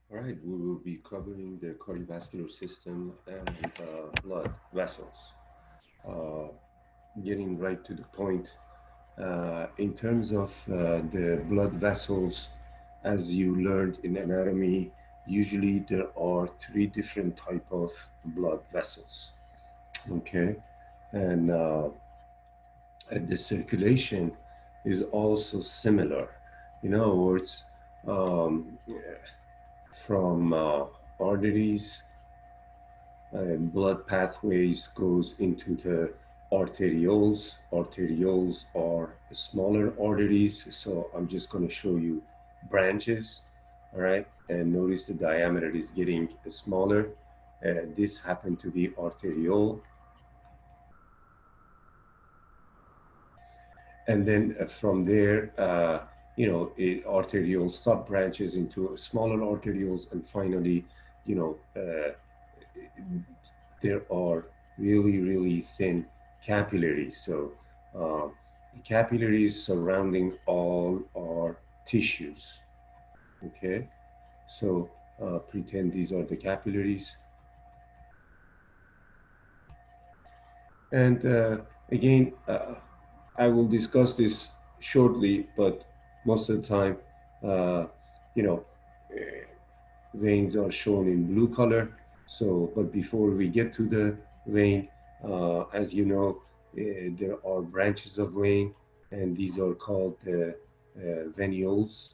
All right, we will be covering the cardiovascular system and blood vessels. Uh, Getting right to the point, in terms of the blood vessels, as you learned in anatomy, usually there are three different type of blood vessels. Okay, and the circulation is also similar. In other words, um, from arteries blood pathways goes into the arterioles. Arterioles are smaller arteries, so I'm just going to show you branches, all right? And notice the diameter is getting smaller. This happened to be arteriole. And then from there, arteriole sub branches into smaller arterioles, and finally, you know, there are really, really thin capillaries. So uh, the capillaries surrounding all our tissues. Okay, so pretend these are the capillaries. And again, I will discuss this shortly, but most of the time, uh, you know, uh, veins are shown in blue color. So, but before we get to the vein, as you know, there are branches of vein, and these are called venules.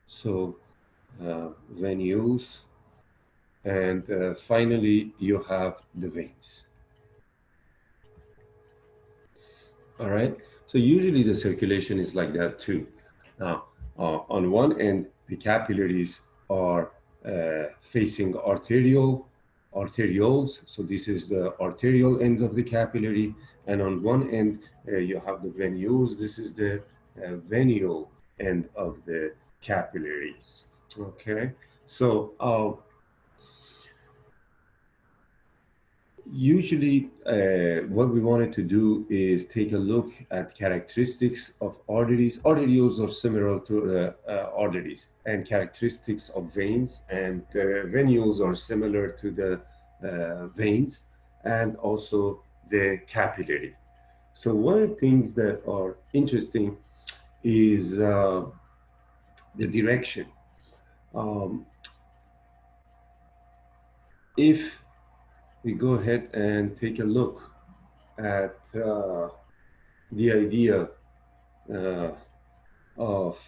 So, venules, and finally you have the veins. All right. So usually the circulation is like that too. Now, on one end, the capillaries are facing arterioles. So this is the arterial ends of the capillary, and on one end you have the venules. This is the venial end of the capillaries. Okay. So usually, what we wanted to do is take a look at characteristics of arteries. Arterioles are similar to arteries, and characteristics of veins, and venules are similar to the veins, and also the capillary. So one of the things that are interesting is the direction. Um, if we go ahead and take a look at the idea uh, of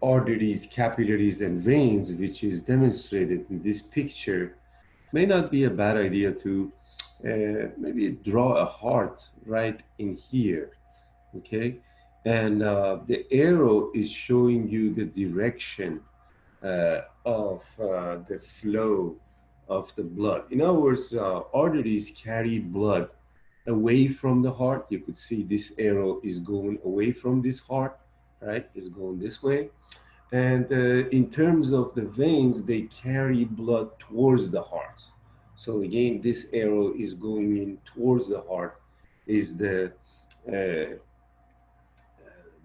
arteries, capillaries, and veins, which is demonstrated in this picture, may not be a bad idea to maybe draw a heart right in here, okay? And the arrow is showing you the direction of the flow of the blood. In other words, arteries carry blood away from the heart. You could see this arrow is going away from this heart, right? It's going this way. And in terms of the veins, they carry blood towards the heart. So again, this arrow is going in towards the heart, is uh,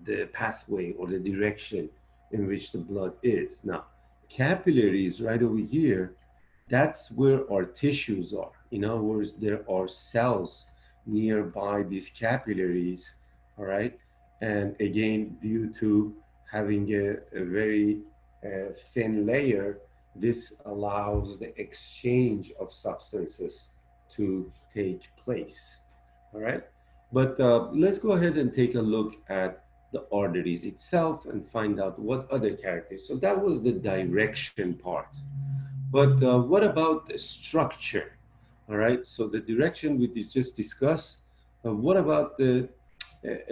the pathway or the direction in which the blood is. Now, capillaries right over here, that's where our tissues are. In other words, there are cells nearby these capillaries, all right? And again, due to having a very thin layer, this allows the exchange of substances to take place, all right? But let's go ahead and take a look at the arteries itself and find out what other characters. So that was the direction part. But what about the structure? All right. So the direction we just discussed. What about the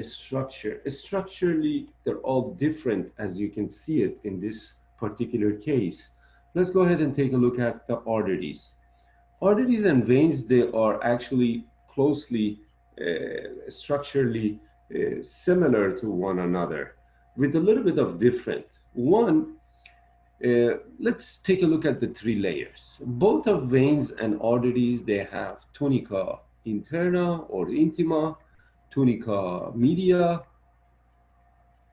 structure? Structurally, they're all different, as you can see it in this particular case. Let's go ahead and take a look at the arteries. Arteries and veins, they are actually closely structurally similar to one another with a little bit of different. One, Let's take a look at the three layers. Both of veins and arteries, they have tunica interna or intima, tunica media,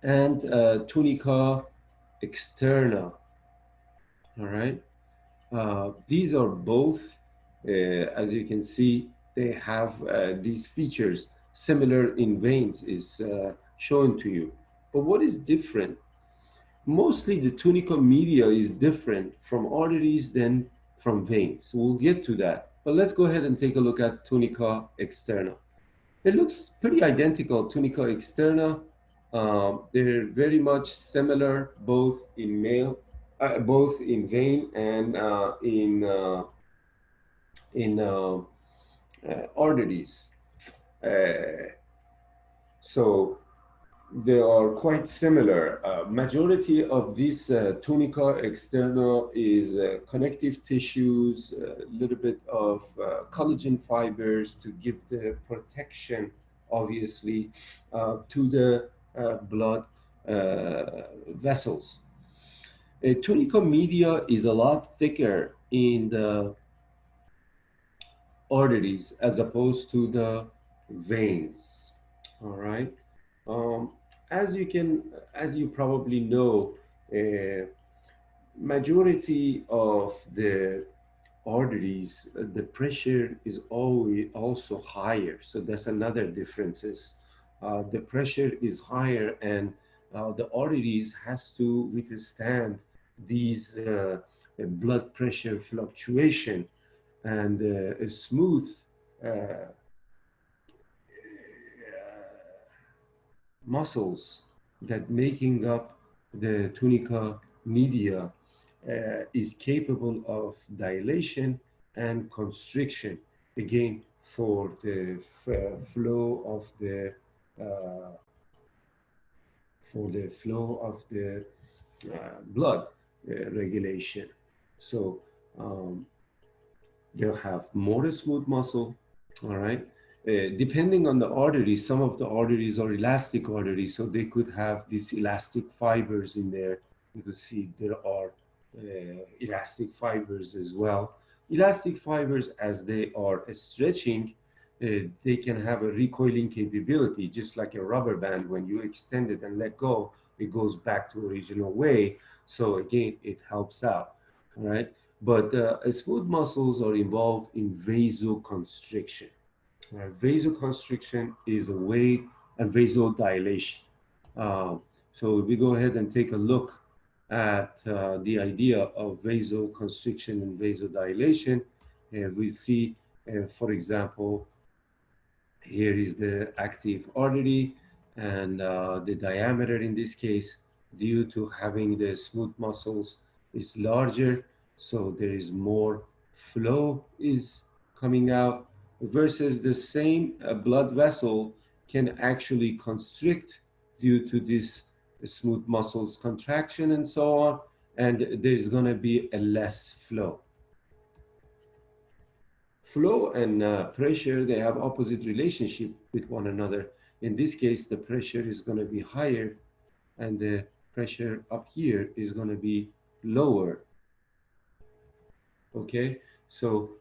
and tunica externa. All right. These are both, as you can see, they have these features similar in veins is shown to you. But what is different? Mostly the tunica media is different from arteries than from veins. So we'll get to that. But let's go ahead and take a look at tunica externa. It looks pretty identical, tunica externa. They're very much similar both in male, both in vein and in arteries. Uh, so they are quite similar. Majority of this tunica externa is connective tissues, a little bit of collagen fibers to give the protection, obviously, to the blood vessels. Tunica media is a lot thicker in the arteries as opposed to the veins. All right. Um, as you probably know, uh, majority of the arteries, the pressure is always also higher. So that's another differences. The pressure is higher, and the arteries has to withstand these blood pressure fluctuation, and a smooth uh, muscles that making up the tunica media is capable of dilation and constriction, again for the flow of the uh, blood regulation. So um, they'll have more smooth muscle, all right? Depending on the artery, some of the arteries are elastic arteries, so they could have these elastic fibers in there. You can see there are elastic fibers as well. Elastic fibers, as they are stretching, they can have a recoiling capability, just like a rubber band. When you extend it and let go, it goes back to original way. So again, it helps out, all right? But smooth muscles are involved in vasoconstriction. Vasoconstriction is a way, and vasodilation. Uh, so if we go ahead and take a look at the idea of vasoconstriction and vasodilation, we see, for example, here is the active artery, and the diameter in this case, due to having the smooth muscles, is larger, so there is more flow is coming out, versus the same blood vessel can actually constrict due to this smooth muscles contraction and so on, and there's going to be a less flow. Flow and pressure, they have opposite relationship with one another. In this case, the pressure is going to be higher, and the pressure up here is going to be lower. Okay, so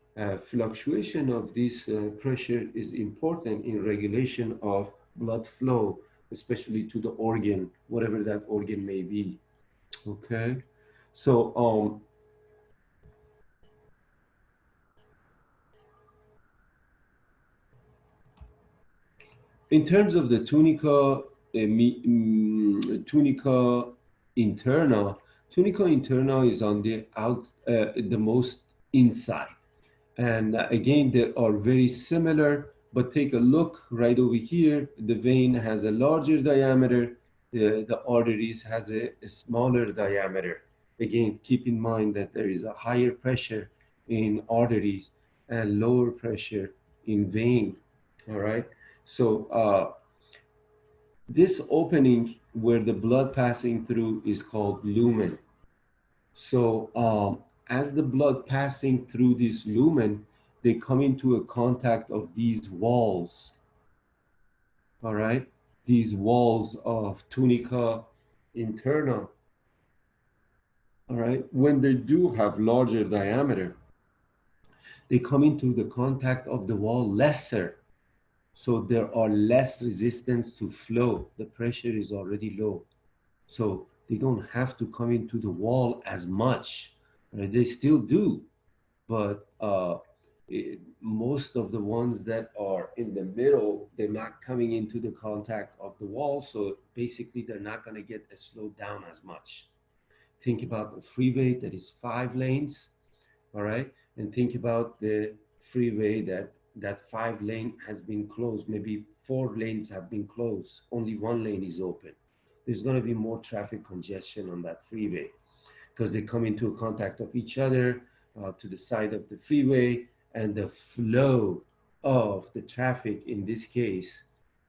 fluctuation of this pressure is important in regulation of blood flow, especially to the organ, whatever that organ may be. Okay, so in terms of the tunica interna, tunica interna is on the the most inside. And again, they are very similar, but take a look right over here. The vein has a larger diameter. The arteries has a smaller diameter. Again, keep in mind that there is a higher pressure in arteries and lower pressure in vein. All right. So this opening where the blood passing through is called lumen. So as the blood passing through this lumen, they come into a contact of these walls, all right? These walls of tunica interna, all right, when they do have larger diameter, they come into the contact of the wall lesser. So there are less resistance to flow. The pressure is already low. So they don't have to come into the wall as much. Right? They still do, but most of the ones that are in the middle, they're not coming into the contact of the wall. So basically, they're not going to get slowed down as much. Think about the freeway that is 5 lanes, all right, and think about the freeway that 5 lane has been closed. Maybe 4 lanes have been closed, only 1 lane is open. There's going to be more traffic congestion on that freeway because they come into contact of each other to the side of the freeway, and the flow of the traffic in this case,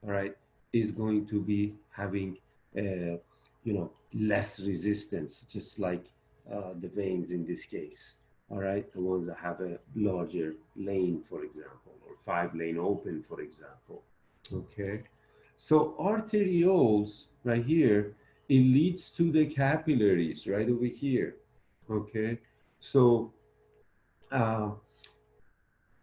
all right, is going to be having less resistance, just like the veins in this case, all right, the ones that have a larger lane, for example, or 5 lane open, for example. Okay, so arterioles right here, it leads to the capillaries right over here. Okay, so uh,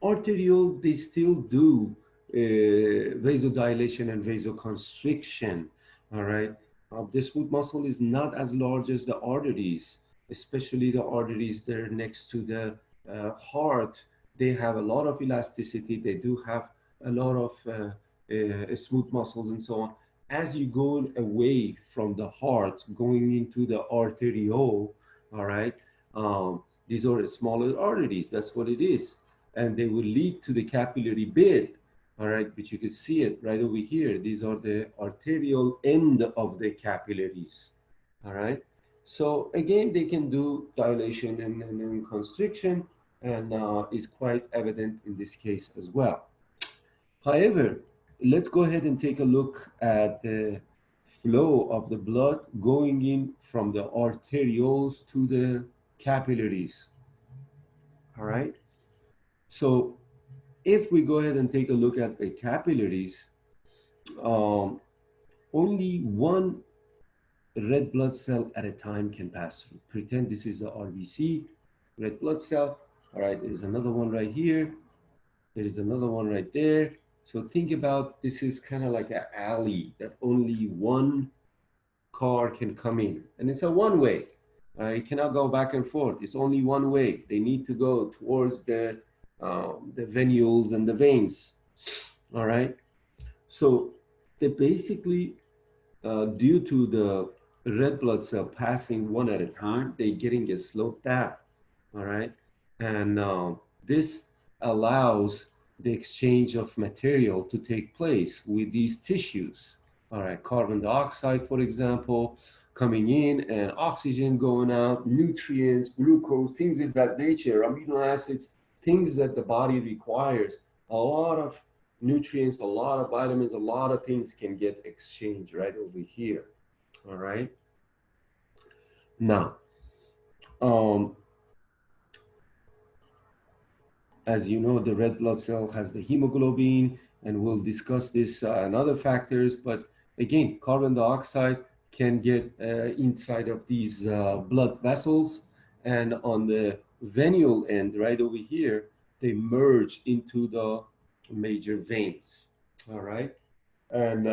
arteriole, they still do vasodilation and vasoconstriction. All right, the smooth muscle is not as large as the arteries, especially the arteries that are next to the heart. They have a lot of elasticity. They do have a lot of smooth muscles and so on. As you go away from the heart, going into the arteriole, all right, these are smaller arteries. That's what it is, and they will lead to the capillary bed, all right, which you can see it right over here. These are the arterial end of the capillaries, all right. So again, they can do dilation and constriction, and is quite evident in this case as well. However, let's go ahead and take a look at the flow of the blood going in from the arterioles to the capillaries, all right. So if we go ahead and take a look at the capillaries, um, only one red blood cell at a time can pass through. Pretend this is the RBC, red blood cell. All right, there's another one right here. There is another one right there. So think about, this is kind of like an alley that only one car can come in. And it's a one way. It cannot go back and forth. It's only one way. They need to go towards the venules and the veins. All right. So they basically, due to the red blood cell passing one at a time, they're getting a slowed down. All right. And this allows the exchange of material to take place with these tissues. All right. Carbon dioxide, for example, coming in, and oxygen going out, nutrients, glucose, things of that nature, amino acids, things that the body requires. A lot of nutrients, a lot of vitamins, a lot of things can get exchanged right over here. All right. Now, um, as you know, the red blood cell has the hemoglobin, and we'll discuss this and other factors. But again, carbon dioxide can get inside of these blood vessels, and on the venule end, right over here, they merge into the major veins. All right, and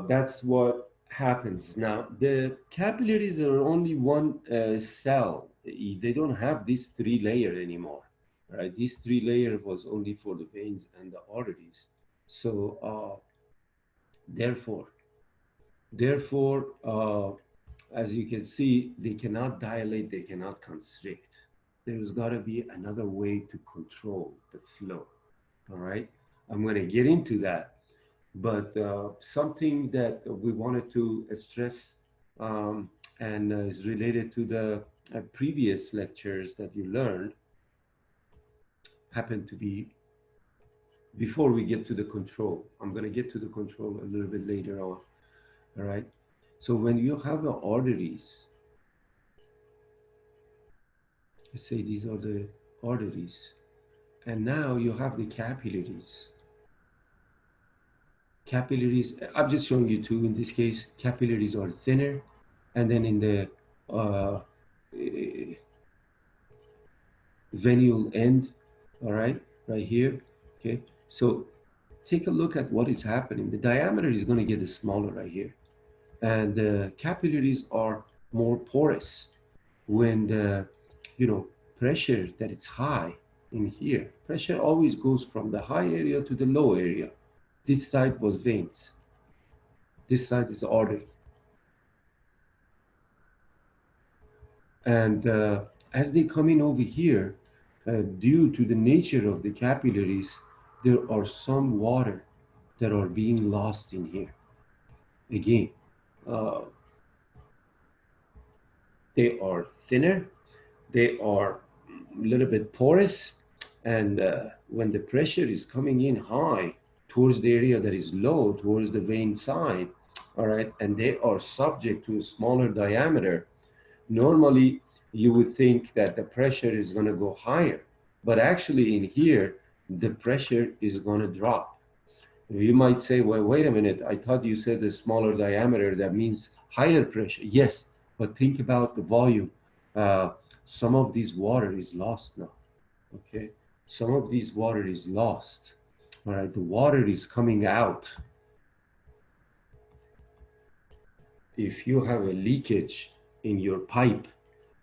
that's what happens. Now, the capillaries are only one cell. They don't have this 3 layer anymore, right? This 3 layer was only for the veins and the arteries. So, therefore, therefore, as you can see, they cannot dilate, they cannot constrict. There's got to be another way to control the flow. All right, I'm going to get into that. But something that we wanted to stress, and is related to the previous lectures that you learned, happened to be before we get to the control. I'm going to get to the control a little bit later on. All right. So when you have the arteries, let's say these are the arteries, and now you have the capillaries. Capillaries, I'm just showing you two in this case. Capillaries are thinner, and then in the uh, eh, venule end, all right, right here, okay? So take a look at what is happening. The diameter is going to get smaller right here. And the capillaries are more porous when the, you know, pressure that it's high in here. Pressure always goes from the high area to the low area. This side was veins. This side is artery. And as they come in over here, due to the nature of the capillaries, there are some water that are being lost in here. Again, uh, they are thinner, they are a little bit porous, and when the pressure is coming in high towards the area that is low, towards the vein side, all right, and they are subject to a smaller diameter, normally you would think that the pressure is going to go higher, but actually in here, the pressure is going to drop. You might say, well, wait a minute, I thought you said a smaller diameter, that means higher pressure. Yes, but think about the volume. Uh, some of this water is lost now, okay? Some of this water is lost, all right? The water is coming out. If you have a leakage in your pipe,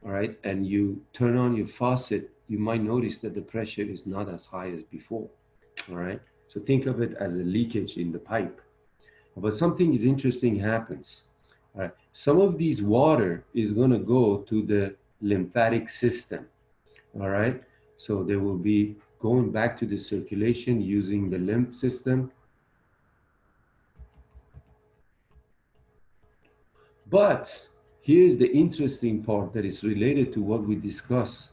all right, and you turn on your faucet, you might notice that the pressure is not as high as before, all right? So think of it as a leakage in the pipe. But something is interesting happens. Some of these water is going to go to the lymphatic system. All right. So they will be going back to the circulation using the lymph system. But here's the interesting part that is related to what we discussed.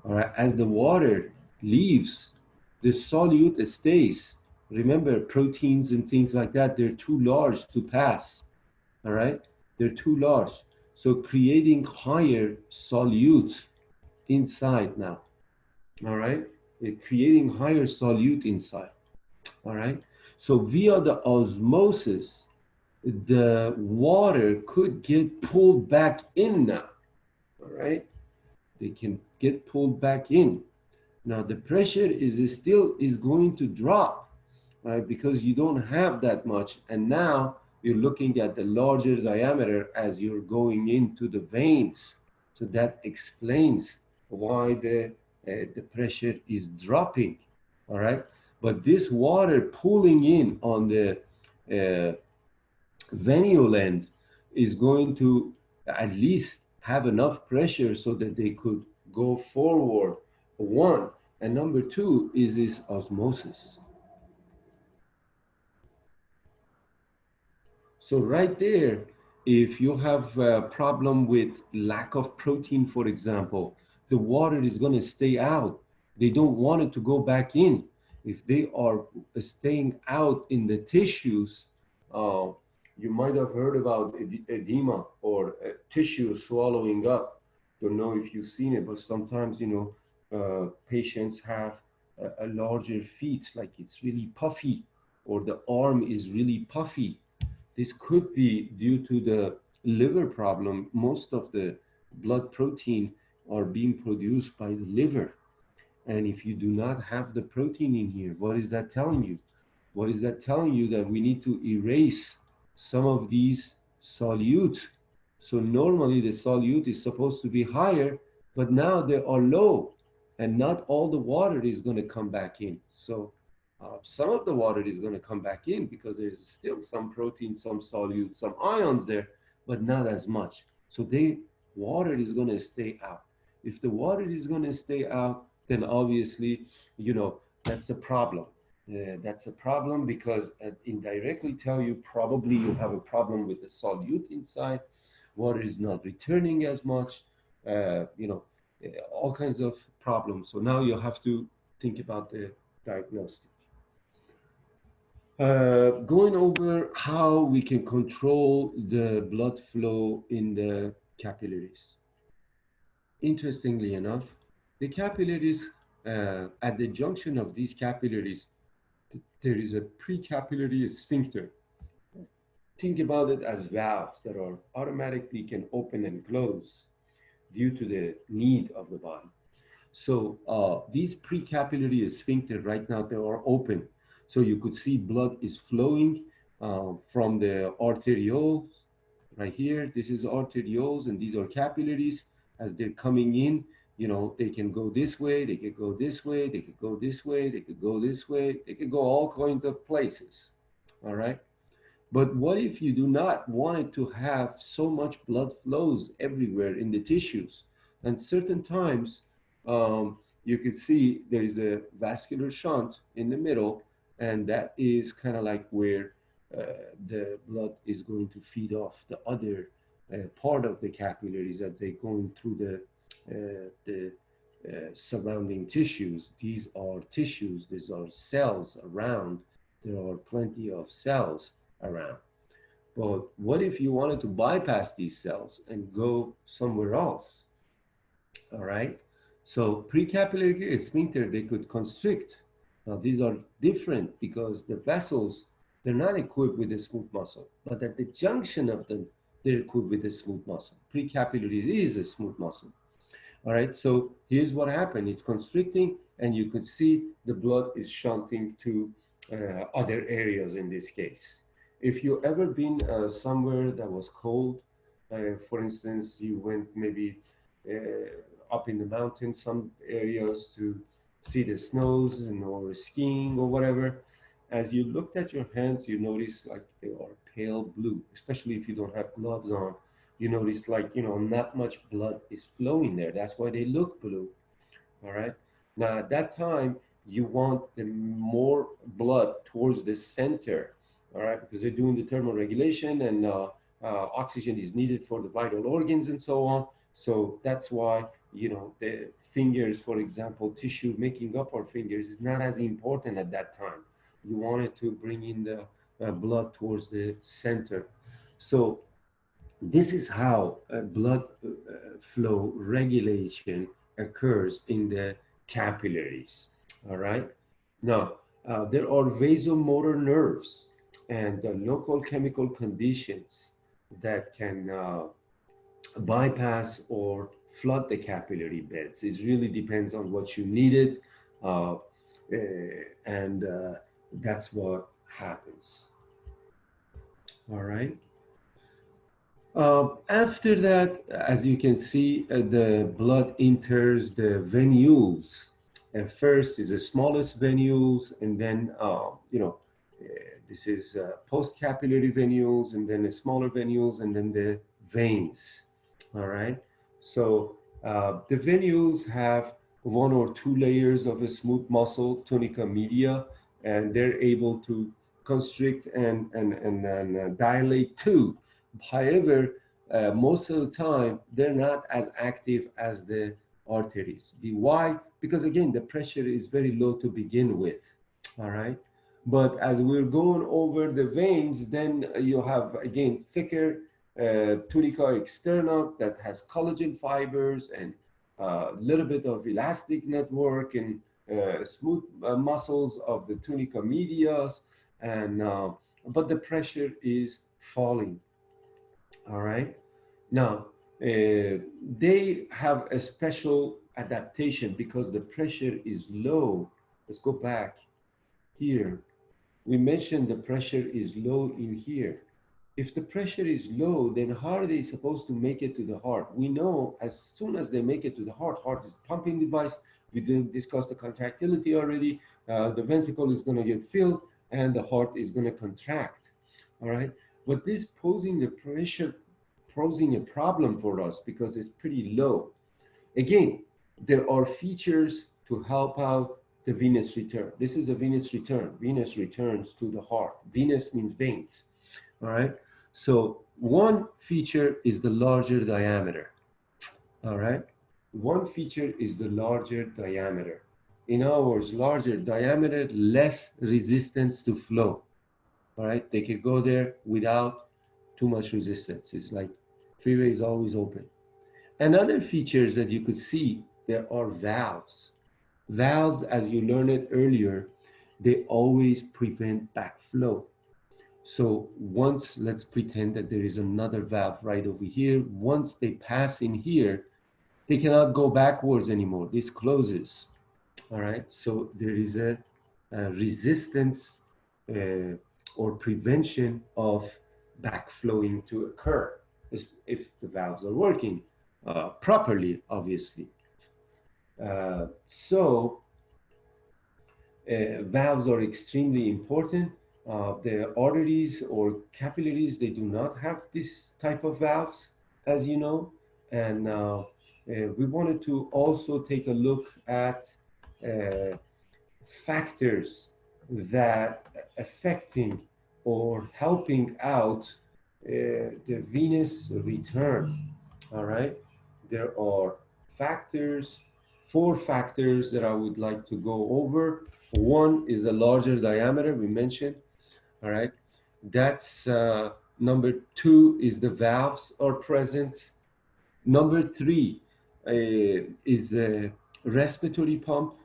All right. As the water leaves, the solute stays. Remember, proteins and things like that, they're too large to pass. All right. They're too large. So creating higher solute inside now. All right. They're creating higher solute inside. All right. So via the osmosis, the water could get pulled back in now. All right. They can get pulled back in. Now the pressure is still is going to drop, right? Because you don't have that much. And now you're looking at the larger diameter as you're going into the veins. So that explains why the pressure is dropping, all right? But this water pulling in on the uh, venule end is going to at least have enough pressure so that they could go forward, one. And number two is this osmosis. So right there, if you have a problem with lack of protein, for example, the water is going to stay out. They don't want it to go back in. If they are staying out in the tissues, uh, you might have heard about edema or tissue swallowing up. Don't know if you've seen it, but sometimes, patients have a larger feet, like it's really puffy, or the arm is really puffy. This could be due to the liver problem. Most of the blood protein are being produced by the liver. And if you do not have the protein in here, what is that telling you? What is that telling you? That we need to erase some of these solute. So normally the solute is supposed to be higher, but now they are low, and not all the water is going to come back in. So some of the water is going to come back in because there's still some protein, some solute, some ions there, but not as much. So water is going to stay out. If the water is going to stay out, then obviously, that's a problem. That's a problem because it indirectly tell you probably you have a problem with the solute inside. Water is not returning as much. All kinds of problems. So now you have to think about the diagnostic. Going over how we can control the blood flow in the capillaries. Interestingly enough, the capillaries, at the junction of these capillaries, there is a precapillary sphincter. Think about it as valves that are automatically can open and close. due to the need of the body. So these precapillary sphincter right now, they are open. So you could see blood is flowing from the arterioles right here. This is arterioles and these are capillaries. As they're coming in, you know, they can go this way, they could go this way, they could go this way, they could go this way, they could go all kinds of places. All right. But what if you do not want it to have so much blood flows everywhere in the tissues? And certain times, you can see there is a vascular shunt in the middle, and that is kind of like where the blood is going to feed off the other part of the capillaries as they're going through the surrounding tissues. These are tissues, these are cells around. There are plenty of cells around. But what if you wanted to bypass these cells and go somewhere else? All right. So precapillary sphincter, they could constrict. Now these are different because the vessels, they're not equipped with a smooth muscle, but at the junction of them, they're equipped with a smooth muscle. Precapillary is a smooth muscle. All right. So here's what happened. It's constricting, and you could see the blood is shunting to other areas in this case. If you ever been somewhere that was cold, for instance, you went maybe up in the mountains, some areas to see the snows and or skiing or whatever. As you looked at your hands, you notice like they are pale blue, especially if you don't have gloves on. You notice like, you know, not much blood is flowing there. That's why they look blue. All right. Now at that time, you want the more blood towards the center. All right, because they're doing the thermoregulation and oxygen is needed for the vital organs and so on. So that's why, you know, the fingers, for example, tissue making up our fingers is not as important at that time. You wanted to bring in the blood towards the center. So this is how blood flow regulation occurs in the capillaries. All right. Now, there are vasomotor nerves and local chemical conditions that can bypass or flood the capillary beds. It really depends on what you needed, and that's what happens. All right. After that, as you can see, the blood enters the venules. And first is the smallest venules, and then, uh, this is post-capillary venules, and then the smaller venules, and then the veins. All right. So the venules have one or two layers of a smooth muscle, tunica media, and they're able to constrict and dilate too. However, most of the time, they're not as active as the arteries. Why? Because again, the pressure is very low to begin with. All right. But as we're going over the veins, then you have again thicker tunica externa that has collagen fibers and a little bit of elastic network and smooth muscles of the tunica medias, and but the pressure is falling. All right. Now, they have a special adaptation because the pressure is low. Let's go back here. We mentioned the pressure is low in here. If the pressure is low, then how are they supposed to make it to the heart? We know as soon as they make it to the heart is pumping device. We did discuss the contractility already. The ventricle is going to get filled and the heart is going to contract. All right. But this posing the pressure, posing a problem for us because it's pretty low. Again, there are features to help out the venous return. This is a venous return. Venous returns to the heart. Venous means veins. All right. So one feature is the larger diameter. All right. One feature is the larger diameter. In other words, larger diameter, less resistance to flow. All right. They can go there without too much resistance. It's like freeway is always open. Another features that you could see, there are valves. Valves, as you learned it earlier, they always prevent backflow. So let's pretend that there is another valve right over here. Once they pass in here, they cannot go backwards anymore. This closes. All right. So there is a resistance or prevention of backflowing to occur if the valves are working properly, obviously. Valves are extremely important. The arteries or capillaries, they do not have this type of valves, as you know. And we wanted to also take a look at uh, factors that affecting or helping out the venous return. All right. There are factors, four factors that I would like to go over. One is the larger diameter we mentioned. All right. That's number two is the valves are present. Number three is a respiratory pump.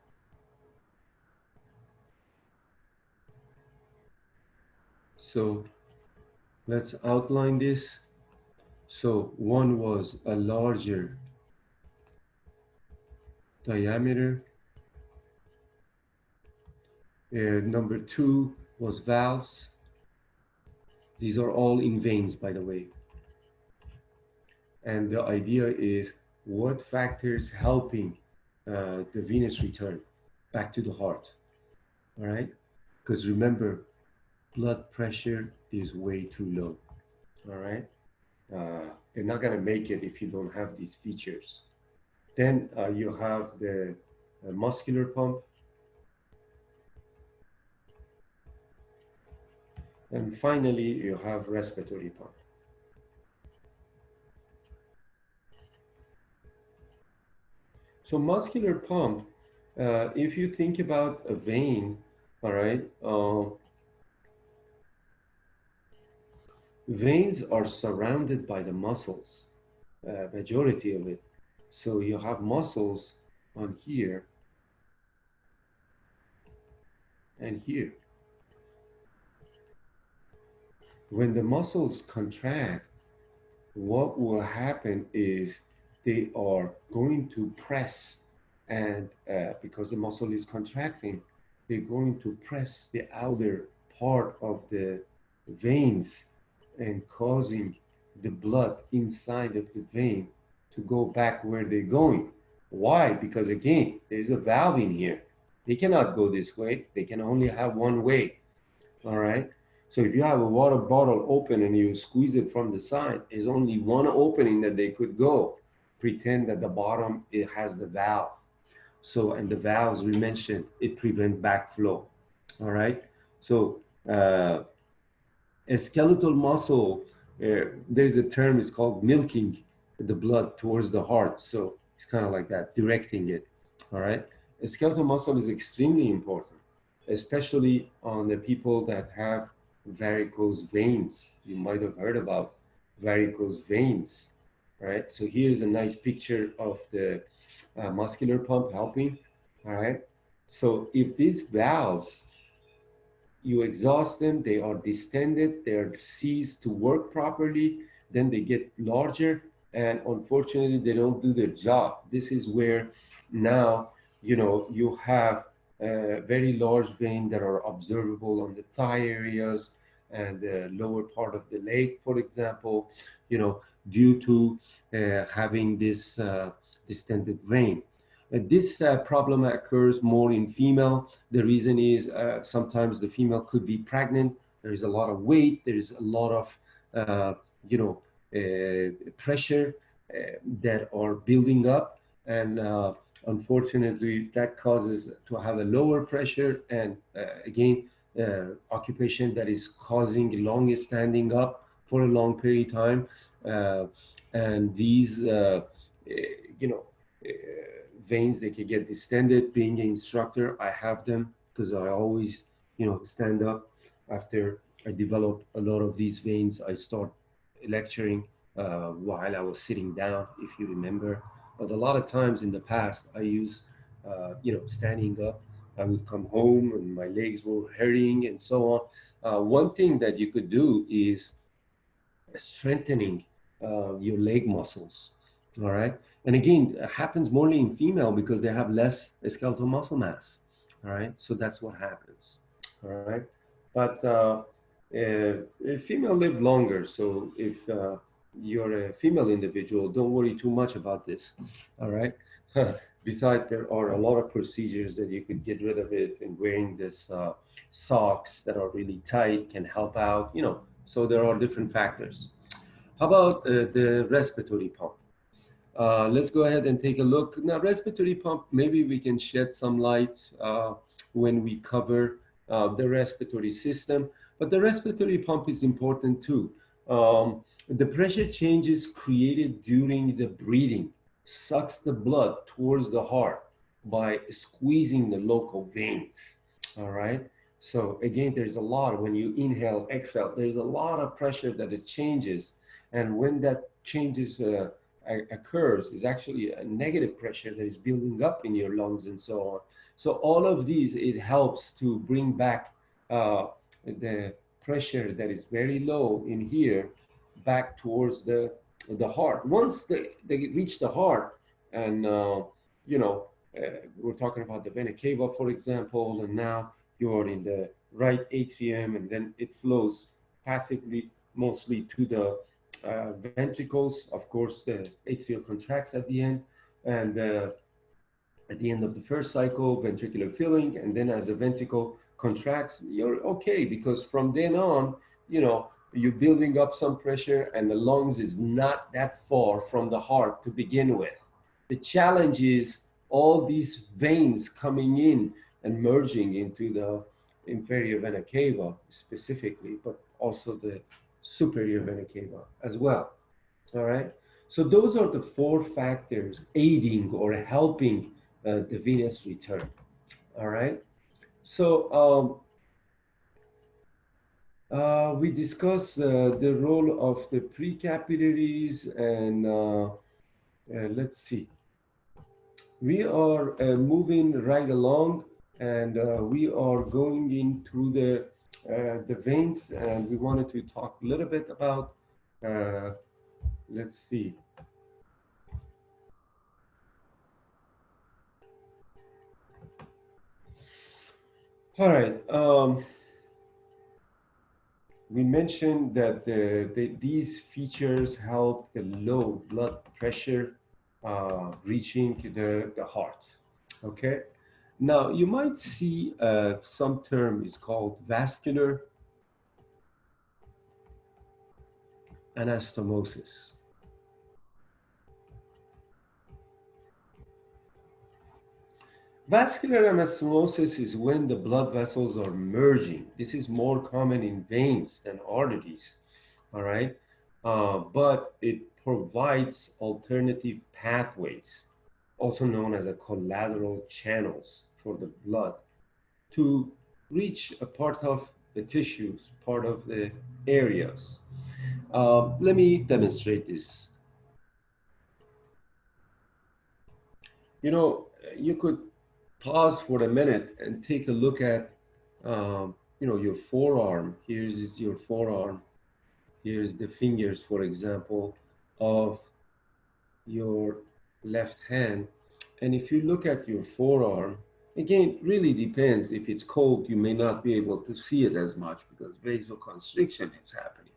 So let's outline this. So one was a larger diameter. Number two was valves. These are all in veins, by the way. And the idea is what factors helping the venous return back to the heart. All right? Because remember, blood pressure is way too low. All right? You're not going to make it if you don't have these features. Then you have the muscular pump. And finally, you have respiratory pump. So muscular pump, if you think about a vein, all right, veins are surrounded by the muscles, majority of it. So you have muscles on here and here. When the muscles contract, what will happen is they are going to press, and because the muscle is contracting, they're going to press the outer part of the veins and causing the blood inside of the vein to go back where they're going. Why? Because again, there's a valve in here. They cannot go this way. They can only have one way. All right. So if you have a water bottle open and you squeeze it from the side, there's only one opening that they could go. Pretend that the bottom, it has the valve. So, and the valves we mentioned, it prevent backflow. All right. So a skeletal muscle, there's a term, it's called milking the blood towards the heart. So it's kind of like that, directing it. All right. A skeletal muscle is extremely important, especially on the people that have varicose veins. You might have heard about varicose veins, right? So here's a nice picture of the muscular pump helping, all right? So if these valves, you exhaust them, they are distended, they are ceased to work properly, then they get larger, and unfortunately, they don't do their job. This is where now, you have very large veins that are observable on the thigh areas and the lower part of the leg, for example, due to having this distended vein. This problem occurs more in female. The reason is sometimes the female could be pregnant. There is a lot of weight. There is a lot of, pressure that are building up. And unfortunately, that causes to have a lower pressure. And again, occupation that is causing long standing up for a long period of time. And these, you know, uh, veins, they can get distended. Being an instructor, I have them because I always stand up after I develop a lot of these veins. I start lecturing while I was sitting down, if you remember. But a lot of times in the past I use standing up. I would come home and my legs were hurting and so on. One thing that you could do is strengthening your leg muscles. all right? And again, it happens mostly in female because they have less skeletal muscle mass, all right? So that's what happens, all right? But female live longer, so if you're a female individual, don't worry too much about this, all right? Besides, there are a lot of procedures that you could get rid of it, and wearing this socks that are really tight can help out, you know. So there are different factors. How about the respiratory pump? Let's go ahead and take a look. Now, respiratory pump, maybe we can shed some light when we cover the respiratory system, but the respiratory pump is important too. The pressure changes created during the breathing sucks the blood towards the heart by squeezing the local veins. All right. So again, there's a lot when you inhale, exhale, there's a lot of pressure that it changes. And when that changes occurs is actually a negative pressure that is building up in your lungs and so on. So all of these, it helps to bring back the pressure that is very low in here back towards the heart. Once they reach the heart, and you know, we're talking about the vena cava, for example, and now you're in the right atrium, and then it flows passively mostly to the ventricles. Of course, the atrium contracts at the end, and at the end of the first cycle, ventricular filling, and then as the ventricle contracts, you're okay because from then on, you know, you're building up some pressure, and the lungs is not that far from the heart to begin with. The challenge is all these veins coming in and merging into the inferior vena cava specifically, but also the superior vena cava as well. All right. So those are the four factors aiding or helping the venous return. All right. So we discussed the role of the precapillaries, and let's see. We are moving right along, and we are going into the veins, and we wanted to talk a little bit about. Uh, let's see. All right. We mentioned that these features help the low blood pressure reaching the heart. Okay. Now, you might see some term is called vascular anastomosis. Vascular anastomosis is when the blood vessels are merging. This is more common in veins than arteries, all right? But it provides alternative pathways, also known as a collateral channels for the blood to reach a part of the tissues, part of the areas. Let me demonstrate this. You know, you could pause for a minute and take a look at, you know, your forearm. Here's your forearm. Here's the fingers, for example, of your left hand. And if you look at your forearm, again, really depends. If it's cold, you may not be able to see it as much because vasoconstriction is happening.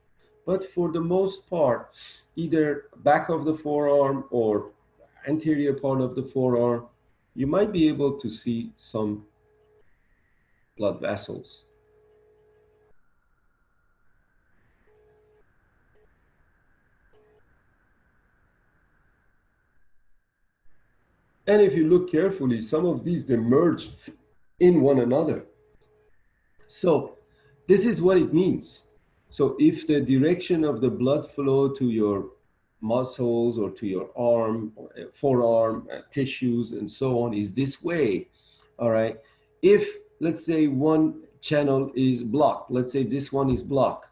But for the most part, either back of the forearm or anterior part of the forearm, you might be able to see some blood vessels. And if you look carefully, some of these, they merge in one another. So this is what it means. So if the direction of the blood flow to your muscles or to your arm, or forearm, tissues, and so on is this way, all right? If, let's say, one channel is blocked, let's say this one is blocked,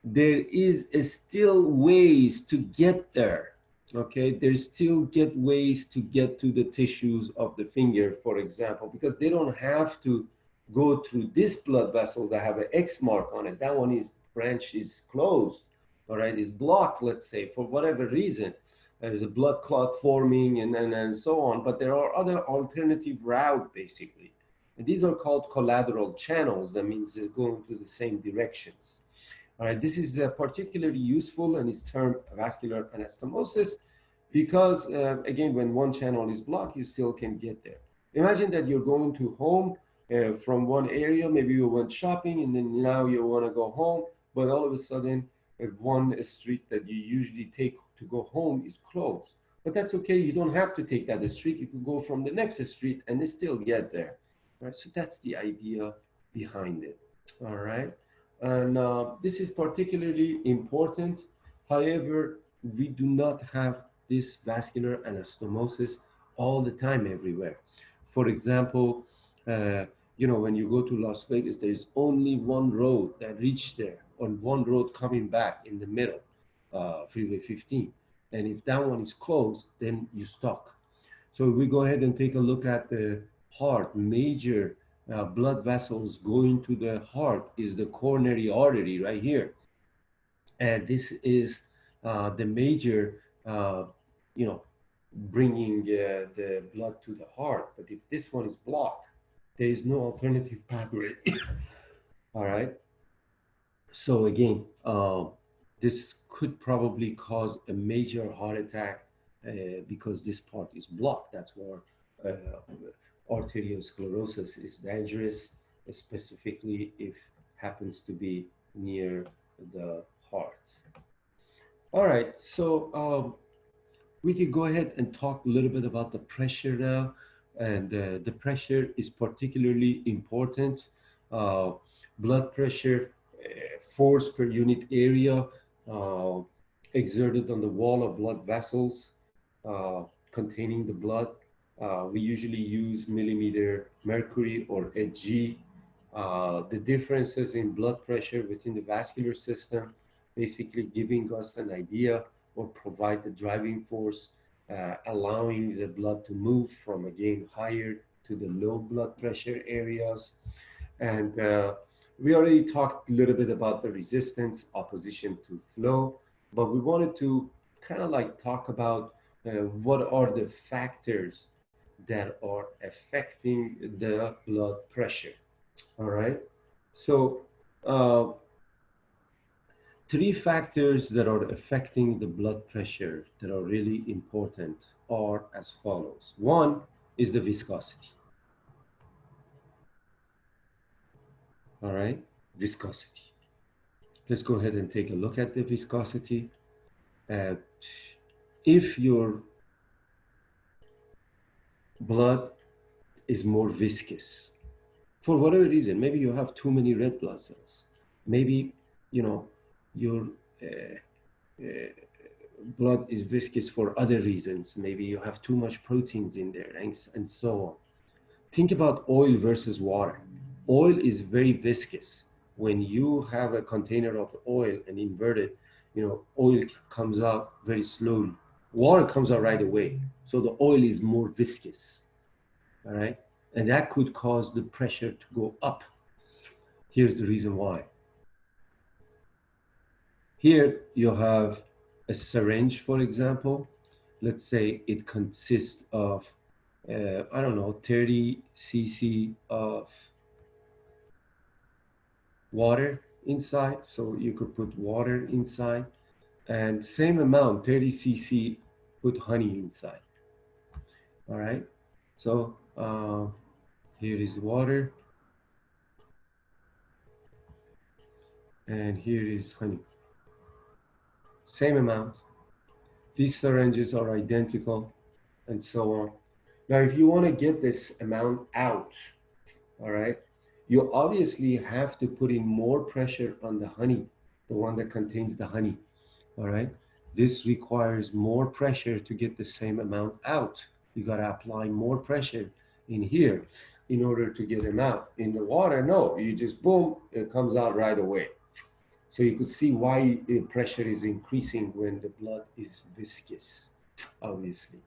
there is still ways to get there, okay? There's still get ways to get to the tissues of the finger, for example, because they don't have to go through this blood vessel that have an X mark on it. That one is branch is closed, all right, is blocked, let's say, for whatever reason. there's a blood clot forming and so on, but there are other alternative route basically. And these are called collateral channels. That means they're going to the same directions. All right, this is particularly useful and is termed vascular anastomosis because, again, when one channel is blocked, you still can get there. Imagine that you're going to home from one area, maybe you went shopping and then now you want to go home, but all of a sudden, one street that you usually take to go home is closed. But that's okay, you don't have to take that street, you can go from the next street and still get there. Right? So that's the idea behind it. All right. And this is particularly important. However, we do not have this vascular anastomosis all the time everywhere. For example, uh, when you go to Las Vegas, there's only one road that reaches there, on one road coming back in the middle, Freeway 15. And if that one is closed, then you stuck. So we go ahead and take a look at the heart. Major blood vessels going to the heart is the coronary artery right here. And this is the major, you know, bringing the blood to the heart. But if this one is blocked, there is no alternative pathway. All right. So again, this could probably cause a major heart attack because this part is blocked. That's why arteriosclerosis is dangerous, specifically if happens to be near the heart. All right, so we could go ahead and talk a little bit about the pressure now. And the pressure is particularly important. Uh, Blood pressure, force per unit area uh, exerted on the wall of blood vessels uh, containing the blood. We usually use millimeter mercury or Hg. The differences in blood pressure within the vascular system, basically giving us an idea or provide the driving force, allowing the blood to move from again higher to the low blood pressure areas. And we already talked a little bit about the resistance, opposition to flow, but we wanted to kind of like talk about what are the factors that are affecting the blood pressure. All right. So, uh, three factors that are affecting the blood pressure that are really important are as follows. One is the viscosity. All right. Viscosity. Let's go ahead and take a look at the viscosity. Uh, if your blood is more viscous, for whatever reason, maybe you have too many red blood cells, maybe your uh, uh, blood is viscous for other reasons, maybe you have too much proteins in there, and so on. Think about oil versus water. Oil is very viscous. When you have a container of oil and invert it, oil comes out very slowly. Water comes out right away. So the oil is more viscous. All right. And that could cause the pressure to go up. Here's the reason why. Here you have a syringe, for example. Let's say it consists of, I don't know, 30 cc of water inside. So you could put water inside, and same amount, 30 cc, put honey inside. All right. So here is water, and here is honey. Same amount. These syringes are identical, and so on. Now, if you want to get this amount out, all right, you obviously have to put in more pressure on the honey, the one that contains the honey, all right? This requires more pressure to get the same amount out. You got to apply more pressure in here in order to get them out. In the water, no, you just boom, it comes out right away. So you could see why the pressure is increasing when the blood is viscous, obviously.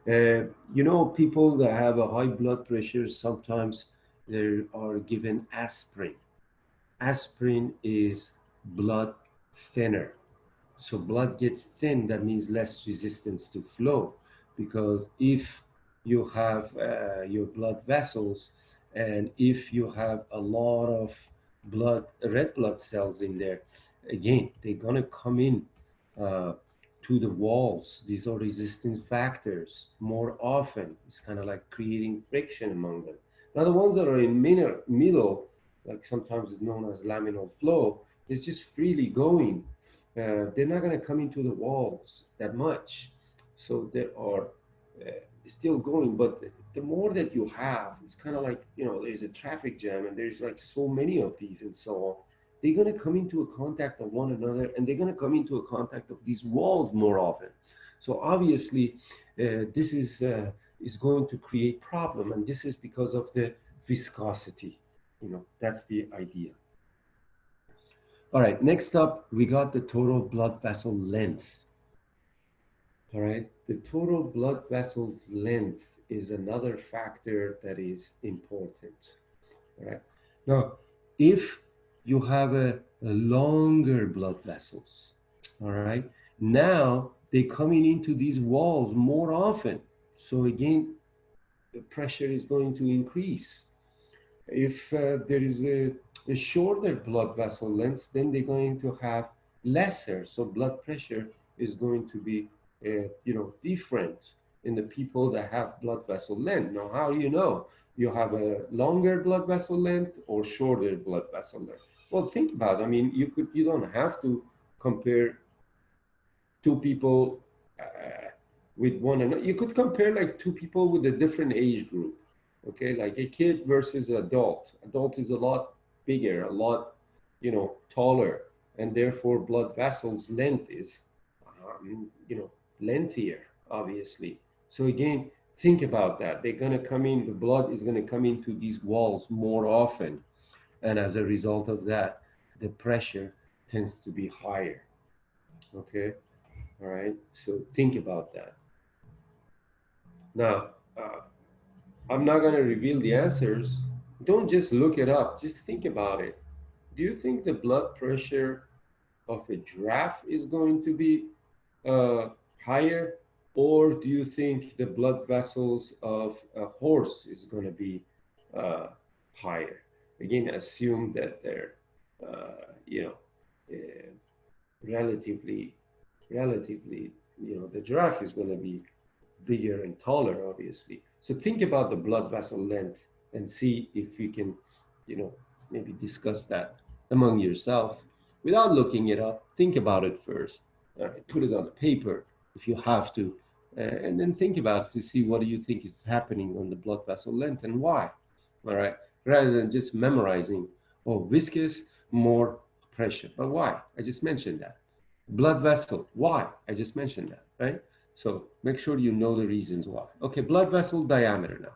People that have a high blood pressure, sometimes they are given aspirin. Aspirin is blood thinner. So blood gets thin, that means less resistance to flow. Because if you have your blood vessels, and if you have a lot of red blood cells in there, again, they're gonna come in uh, to the walls. These are resistance factors more often. It's kind of like creating friction among them. Now, the ones that are in middle, like sometimes it's known as laminar flow, is just freely going. They're not going to come into the walls that much. So they are still going, but the more that you have, it's kind of like, there's a traffic jam and there's like so many of these and so on. They're going to come into a contact of one another, and they're going to come into a contact of these walls more often. So obviously, this is going to create problem, and this is because of the viscosity. That's the idea. All right, next up, we got the total blood vessel length. All right, the total blood vessel's length is another factor that is important. All right, now, if you have a longer blood vessels, all right, now they're coming into these walls more often. So again, the pressure is going to increase. If there is a shorter blood vessel length, then they're going to have lesser. So blood pressure is going to be, different in the people that have blood vessel length. Now, how do you know you have a longer blood vessel length or shorter blood vessel length? Well, think about it. I mean, you don't have to compare two people with one another. You could compare like two people with a different age group. Okay, like a kid versus an adult. Adult is a lot bigger, a lot, taller, and therefore blood vessels length is, lengthier, obviously. So again, think about that. They're gonna come in. The blood is gonna come into these walls more often, and as a result of that, the pressure tends to be higher. Okay, all right. So think about that. Now, I'm not going to reveal the answers. Don't just look it up, just think about it. Do you think the blood pressure of a giraffe is going to be uh, higher? Or do you think the blood vessels of a horse is going to be uh, higher? Again, assume that they're, uh, relatively, relatively, the giraffe is going to be bigger and taller, obviously. So think about the blood vessel length and see if you can, you know, maybe discuss that among yourself without looking it up. Think about it first. All right, put it on the paper if you have to, and then think about it to see what do you think is happening on the blood vessel length and why. All right, rather than just memorizing, oh, viscous, more pressure. But why? I just mentioned that. Blood vessel, why? I just mentioned that, right? So make sure you know the reasons why. Okay, blood vessel diameter now.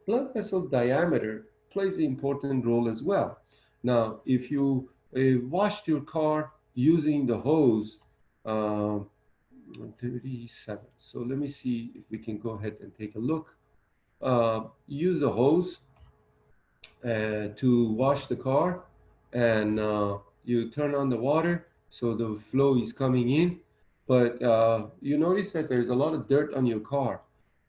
Blood vessel diameter plays an important role as well. Now, if you washed your car using the hose, uh, 37. So let me see if we can go ahead and take a look. Use the hose to wash the car, and you turn on the water so the flow is coming in, but you notice that there's a lot of dirt on your car.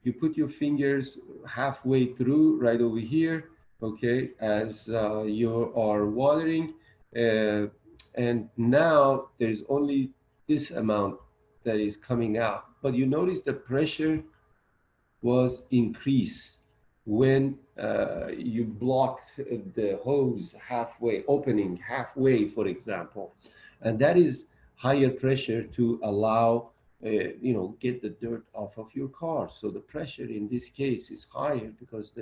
You put your fingers halfway through right over here, okay, as you are watering, uh, and now there's only this amount that is coming out, but you notice the pressure was increased when you blocked the hose halfway, opening halfway, for example. And that is higher pressure to allow, get the dirt off of your car. So the pressure in this case is higher because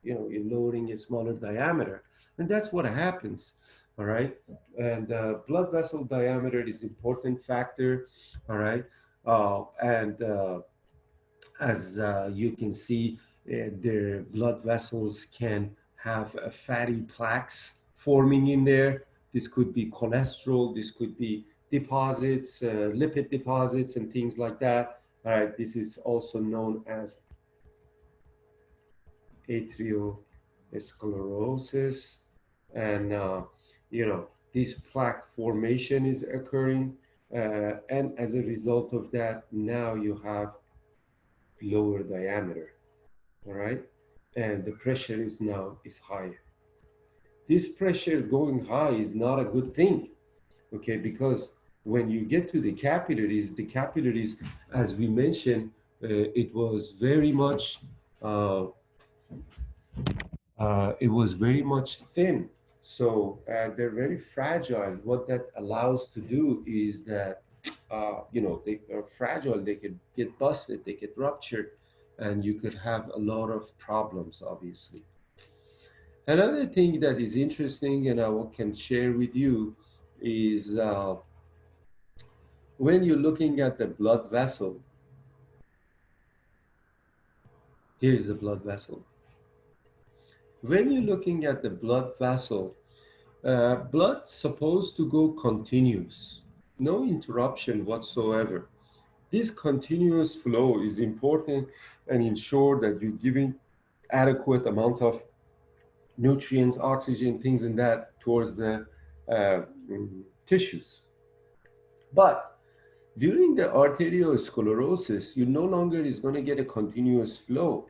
you're lowering a smaller diameter. And that's what happens, all right? And blood vessel diameter is important factor, all right? And as you can see, their blood vessels can have fatty plaques forming in there. This could be cholesterol, this could be deposits, lipid deposits, and things like that. All right, this is also known as atherosclerosis. And, this plaque formation is occurring. And as a result of that, now you have lower diameter, all right? And the pressure is now is higher. This pressure going high is not a good thing, okay? Because when you get to the capillaries, as we mentioned, it was very much, uh, it was very much thin. So they're very fragile. What that allows to do is that, you know, they are fragile. They could get busted, they get ruptured, and you could have a lot of problems, obviously. Another thing that is interesting and I can share with you is when you're looking at the blood vessel, here is a blood vessel. When you're looking at the blood vessel, blood supposed to go continuous, no interruption whatsoever. This continuous flow is important and ensure that you're giving adequate amount of nutrients, oxygen, things like that towards the tissues. But during the arteriosclerosis, you no longer is going to get a continuous flow.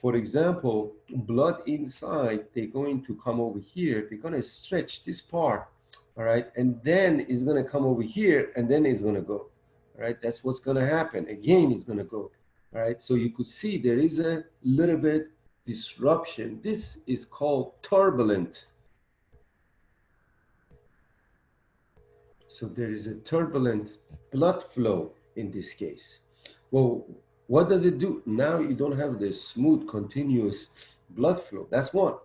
For example, blood inside, they're going to come over here. They're going to stretch this part, all right? And then it's going to come over here, and then it's going to go, all right? That's what's going to happen. Again, it's going to go, all right? So you could see there is a little bit disruption. This is called turbulent. So there is a turbulent blood flow in this case. Well, what does it do? Now you don't have the smooth, continuous blood flow. That's one.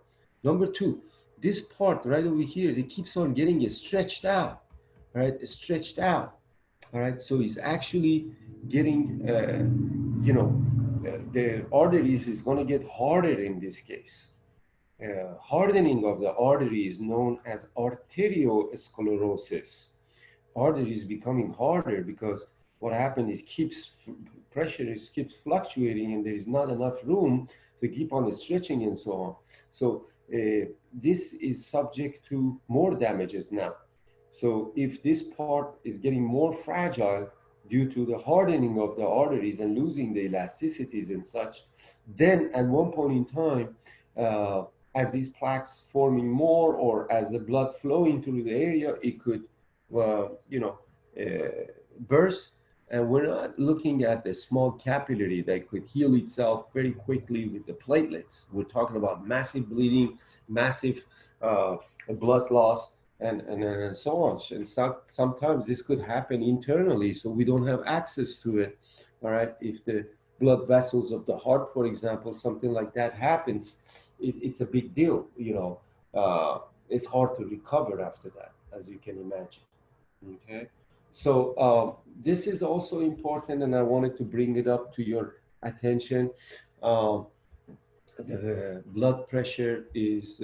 Number two, this part right over here, it keeps on getting stretched out, right? It's stretched out, all right? So it's actually getting, you know, the arteries is going to get harder in this case. Hardening of the artery is known as arteriosclerosis. Artery is becoming harder because what happened is pressure keeps fluctuating and there is not enough room to keep on stretching and so on. So this is subject to more damages now. So if this part is getting more fragile due to the hardening of the arteries and losing the elasticities and such, then at one point in time, as these plaques forming more or as the blood flowing through the area, it could you know, burst. And we're not looking at the small capillary that could heal itself very quickly with the platelets. We're talking about massive bleeding, massive blood loss, and so on. And sometimes this could happen internally, so we don't have access to it. All right, if the blood vessels of the heart, for example, something like that happens, it's a big deal. You know, it's hard to recover after that, as you can imagine. Okay, so this is also important, and I wanted to bring it up to your attention. Um, the blood pressure is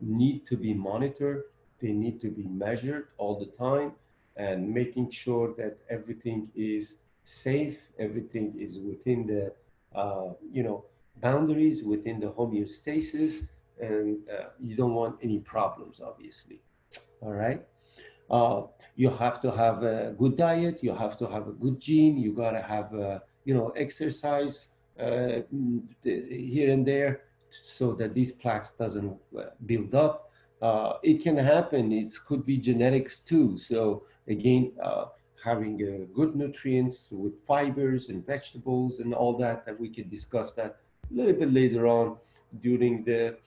need to be monitored. They need to be measured all the time, and making sure that everything is safe, everything is within the you know, boundaries, within the homeostasis, and you don't want any problems, obviously. All right. Uh, you have to have a good diet. You have to have a good gene. You gotta have, you know, exercise here and there, so that these plaques doesn't build up. It can happen. It could be genetics too. So again, having good nutrients with fibers and vegetables and all that. That we can discuss that a little bit later on during the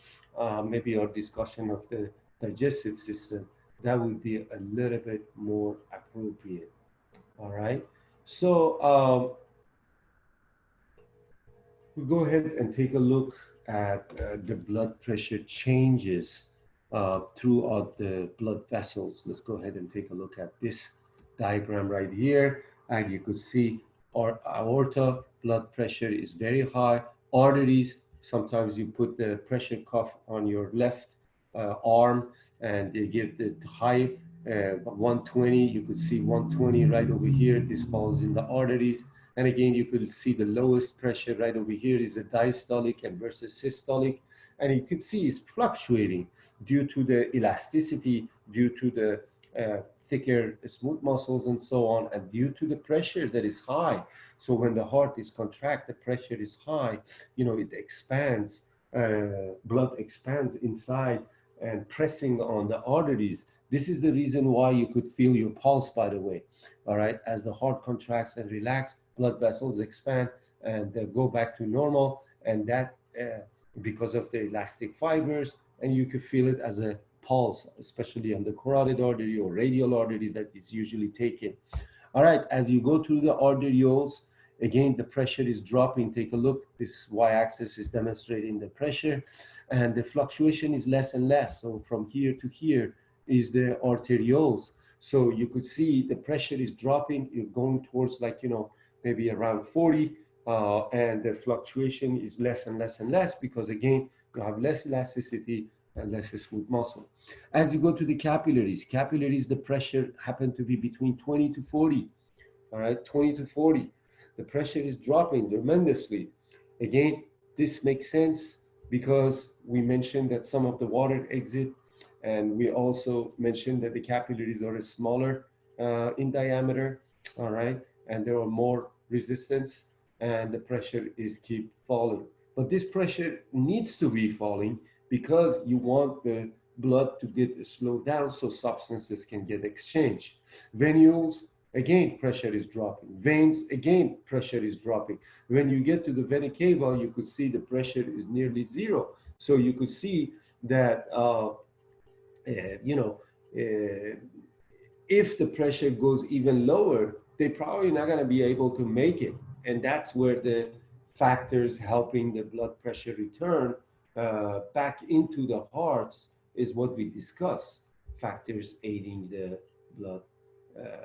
maybe our discussion of the digestive system. That would be a little bit more appropriate. All right. So we'll go ahead and take a look at the blood pressure changes throughout the blood vessels. Let's go ahead and take a look at this diagram right here. And you could see our aorta blood pressure is very high. Arteries, sometimes you put the pressure cuff on your left arm and they give the high 120. You could see 120 right over here. This falls in the arteries. And again, you could see the lowest pressure right over here is a diastolic and versus systolic. And you could see it's fluctuating due to the elasticity, due to the thicker, smooth muscles and so on, and due to the pressure that is high, so when the heart is contract, the pressure is high, it expands, blood expands inside and pressing on the arteries. This is the reason why you could feel your pulse, by the way. All right, as the heart contracts and relax, blood vessels expand and go back to normal, and that because of the elastic fibers, and you could feel it as a pulse, especially on the carotid artery or radial artery that is usually taken. All right, as you go through the arterioles, again, the pressure is dropping. Take a look. This y-axis is demonstrating the pressure, and the fluctuation is less and less. So from here to here is the arterioles. So you could see the pressure is dropping. You're going towards maybe around 40, and the fluctuation is less and less and less because, again, you have less elasticity and less smooth muscle. As you go to the capillaries, the pressure happen to be between 20 to 40, all right, 20 to 40. The pressure is dropping tremendously. Again, this makes sense because we mentioned that some of the water exit, and we also mentioned that the capillaries are smaller in diameter, all right, and there are more resistance, and the pressure is keep falling. But this pressure needs to be falling because you want the blood to get slowed down so substances can get exchanged. Venules, again, pressure is dropping. Veins, again, pressure is dropping. When you get to the vena cava, you could see the pressure is nearly zero. So you could see that, if the pressure goes even lower, they're probably not going to be able to make it. And that's where the factors helping the blood pressure return back into the hearts is what we discuss. Factors aiding the blood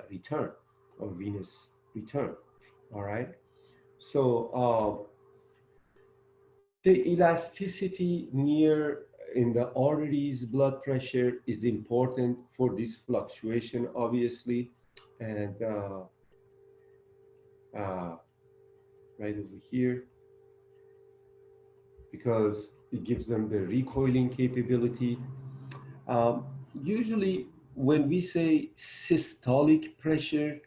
return or venous return. All right. So the elasticity near in the arteries blood pressure is important for this fluctuation, obviously, and right over here, because it gives them the recoiling capability. Usually when we say systolic pressure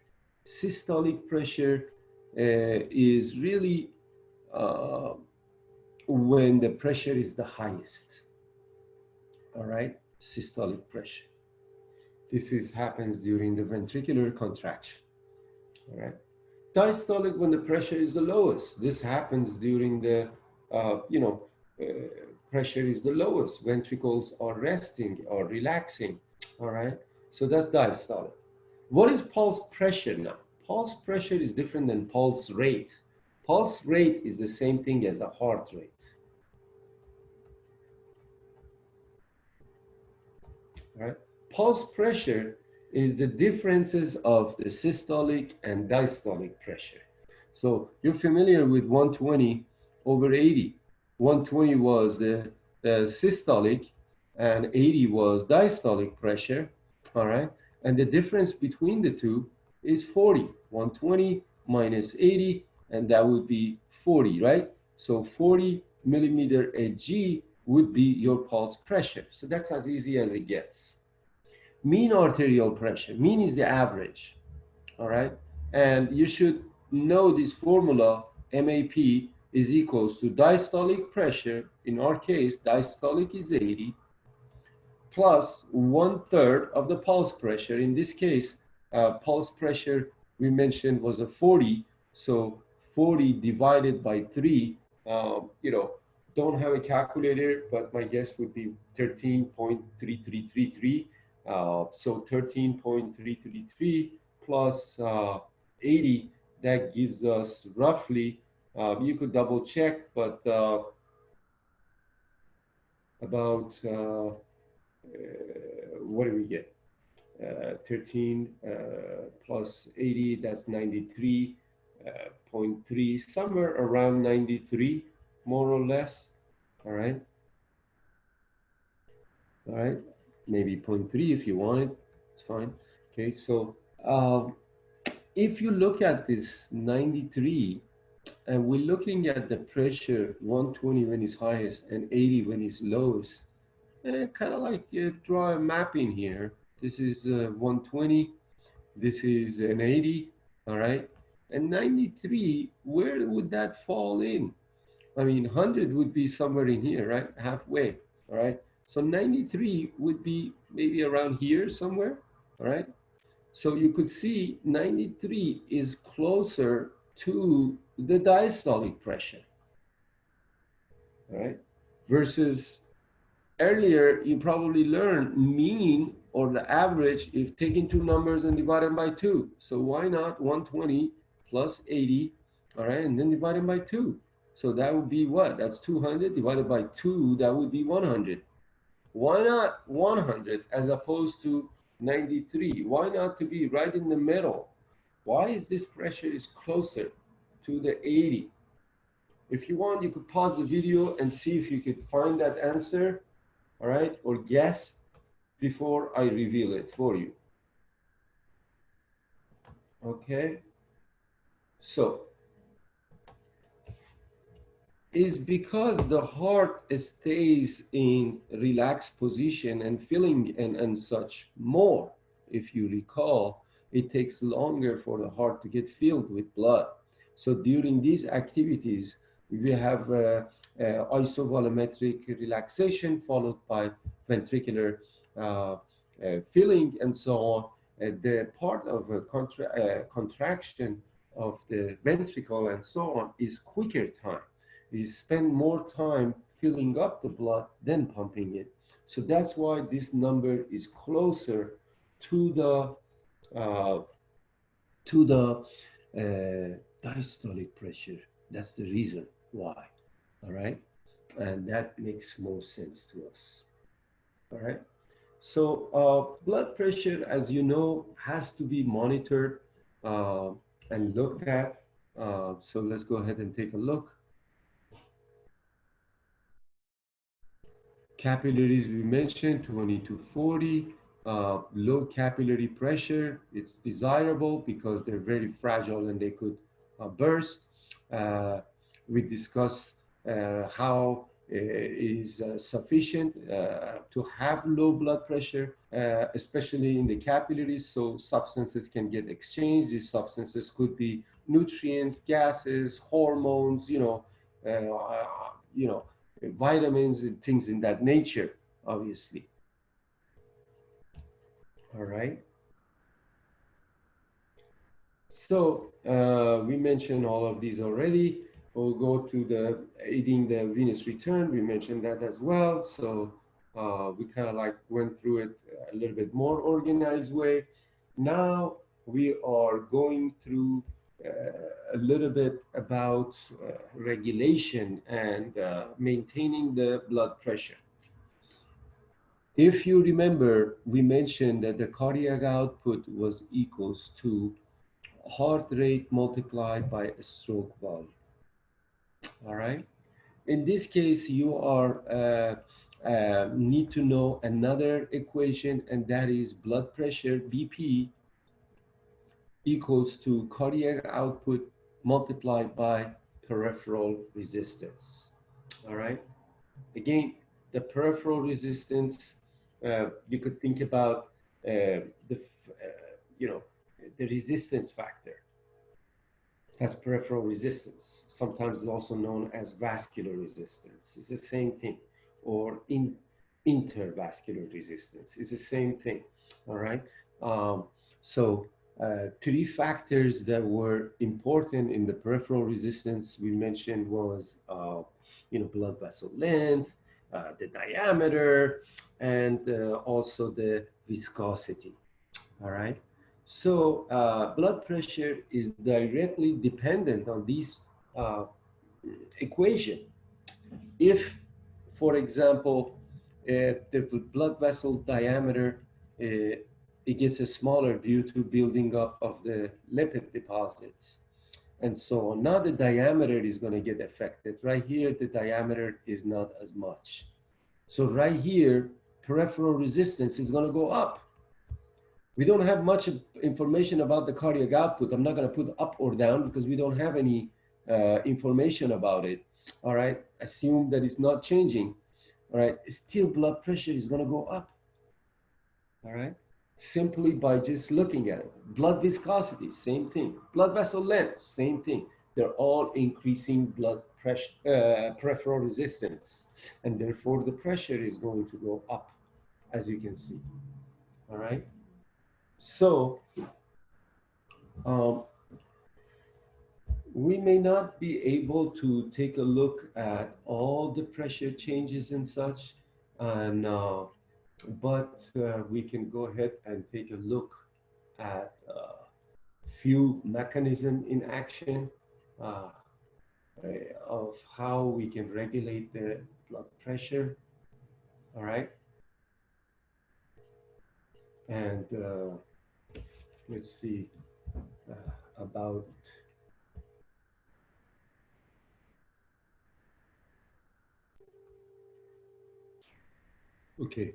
is really when the pressure is the highest. All right, systolic pressure. This happens during the ventricular contraction. All right, diastolic when the pressure is the lowest. This happens during the pressure is the lowest. Ventricles are resting or relaxing. All right, so that's diastolic. What is pulse pressure now? Pulse pressure is different than pulse rate. Pulse rate is the same thing as a heart rate. Right? Pulse pressure is the differences of the systolic and diastolic pressure. So you're familiar with 120 over 80. 120 was the systolic and 80 was diastolic pressure, all right? And the difference between the two is 40. 120 minus 80, and that would be 40, right? So 40 millimeter Hg would be your pulse pressure. So that's as easy as it gets. Mean arterial pressure, mean is the average, all right? And you should know this formula, MAP is equals to diastolic pressure. In our case, diastolic is 80, plus 1/3 of the pulse pressure. In this case, pulse pressure we mentioned was a 40, so 40 divided by 3, don't have a calculator, but my guess would be 13.3333. So 13.333 plus 80, that gives us roughly, you could double check, but about, what do we get? 13 plus 80, that's 93.3, somewhere around 93, more or less. All right. All right. Maybe 0.3 if you want it. It's fine. Okay. So if you look at this 93, and we're looking at the pressure 120 when it's highest and 80 when it's lowest, kind of like draw a mapping here. This is 120. This is an 80, all right? And 93, where would that fall in? I mean, 100 would be somewhere in here, right? Halfway, all right? So 93 would be maybe around here somewhere, all right? So you could see 93 is closer to the diastolic pressure, all right? Versus earlier, you probably learned mean or the average if taking two numbers and dividing by two. So why not 120 plus 80, all right, and then divided by two. So that would be what? That's 200 divided by two, that would be 100. Why not 100 as opposed to 93? Why not to be right in the middle? Why is this pressure is closer to the 80? If you want, you could pause the video and see if you could find that answer, all right, or guess before I reveal it for you. Okay, so is because the heart stays in relaxed position and filling and such more. If you recall, it takes longer for the heart to get filled with blood. So during these activities, we have isovolumetric relaxation followed by ventricular filling and so on. The part of a contraction of the ventricle and so on is quicker time. You spend more time filling up the blood than pumping it. So that's why this number is closer to uh, the diastolic pressure. That's the reason why. All right, and that makes more sense to us. All right. So blood pressure, as you know, has to be monitored uh, and looked at. So let's go ahead and take a look. Capillaries, we mentioned 20 to 40. Low capillary pressure, it's desirable because they're very fragile and they could burst. We discussed how it is sufficient to have low blood pressure, especially in the capillaries, so substances can get exchanged. These substances could be nutrients, gases, hormones, you know, vitamins and things in that nature, obviously. All right. So we mentioned all of these already. We'll go to the aiding the venous return. We mentioned that as well. So we kind of like went through it a little bit more organized way. Now we are going through a little bit about regulation and maintaining the blood pressure. If you remember, we mentioned that the cardiac output was equals to heart rate multiplied by stroke volume. All right. In this case, you are need to know another equation, and that is blood pressure BP equals to cardiac output multiplied by peripheral resistance. All right. Again, the peripheral resistance, you could think about you know, the resistance factor as peripheral resistance. Sometimes it's also known as vascular resistance. It's the same thing, or intervascular resistance. It's the same thing. All right. So three factors that were important in the peripheral resistance we mentioned was blood vessel length, the diameter, and also the viscosity. All right. So blood pressure is directly dependent on these equation. If, for example, the blood vessel diameter it gets smaller due to building up of the lipid deposits and so on. Now the diameter is going to get affected. Right here, the diameter is not as much. So right here, peripheral resistance is going to go up. We don't have much information about the cardiac output. I'm not going to put up or down because we don't have any information about it. All right. Assume that it's not changing. All right. Still, blood pressure is going to go up. All right. simply by just looking at it. Blood viscosity, same thing. Blood vessel length, same thing. They're all increasing blood pressure, peripheral resistance, and therefore the pressure is going to go up, as you can see. All right. So um, we may not be able to take a look at all the pressure changes and such, and but we can go ahead and take a look at few mechanism in action uh, of how we can regulate the blood pressure. All right, and let's see about. Okay,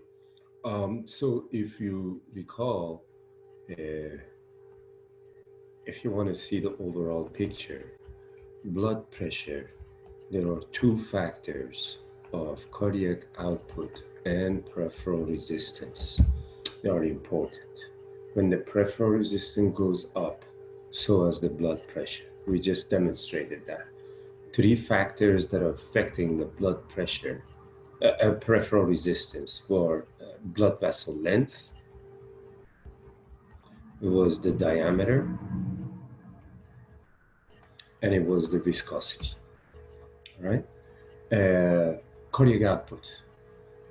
so if you recall, uh, if you want to see the overall picture, blood pressure, there are two factors of cardiac output and peripheral resistance. They are important. When the peripheral resistance goes up, so as the blood pressure. We just demonstrated that. Three factors that are affecting the blood pressure, peripheral resistance were blood vessel length, it was the diameter, and it was the viscosity. All right. Cardiac output.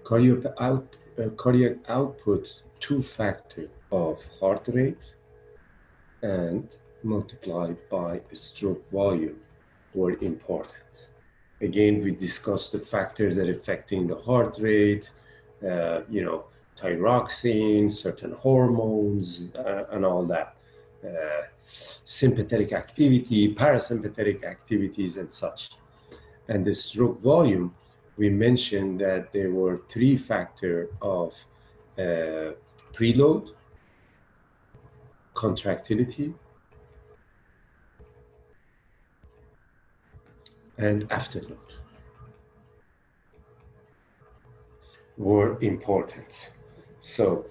Cardiac output, two factor of heart rate and multiplied by stroke volume were important. Again, we discussed the factors that are affecting the heart rate, thyroxine, certain hormones, and all that. Uh, Sympathetic activity, parasympathetic activities, and such. And the stroke volume, we mentioned that there were three factors of preload, contractility, and afterload were important. So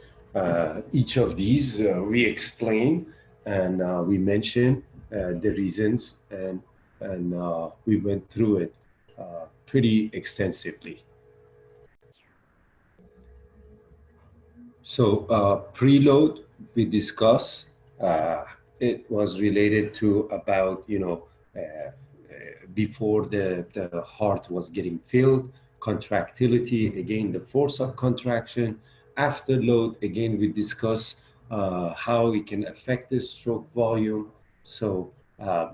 each of these we explain and we mention the reasons and we went through it pretty extensively. So preload we discuss it was related to about before the heart was getting filled, contractility, again, the force of contraction. After load, again, we discuss how it can affect the stroke volume. So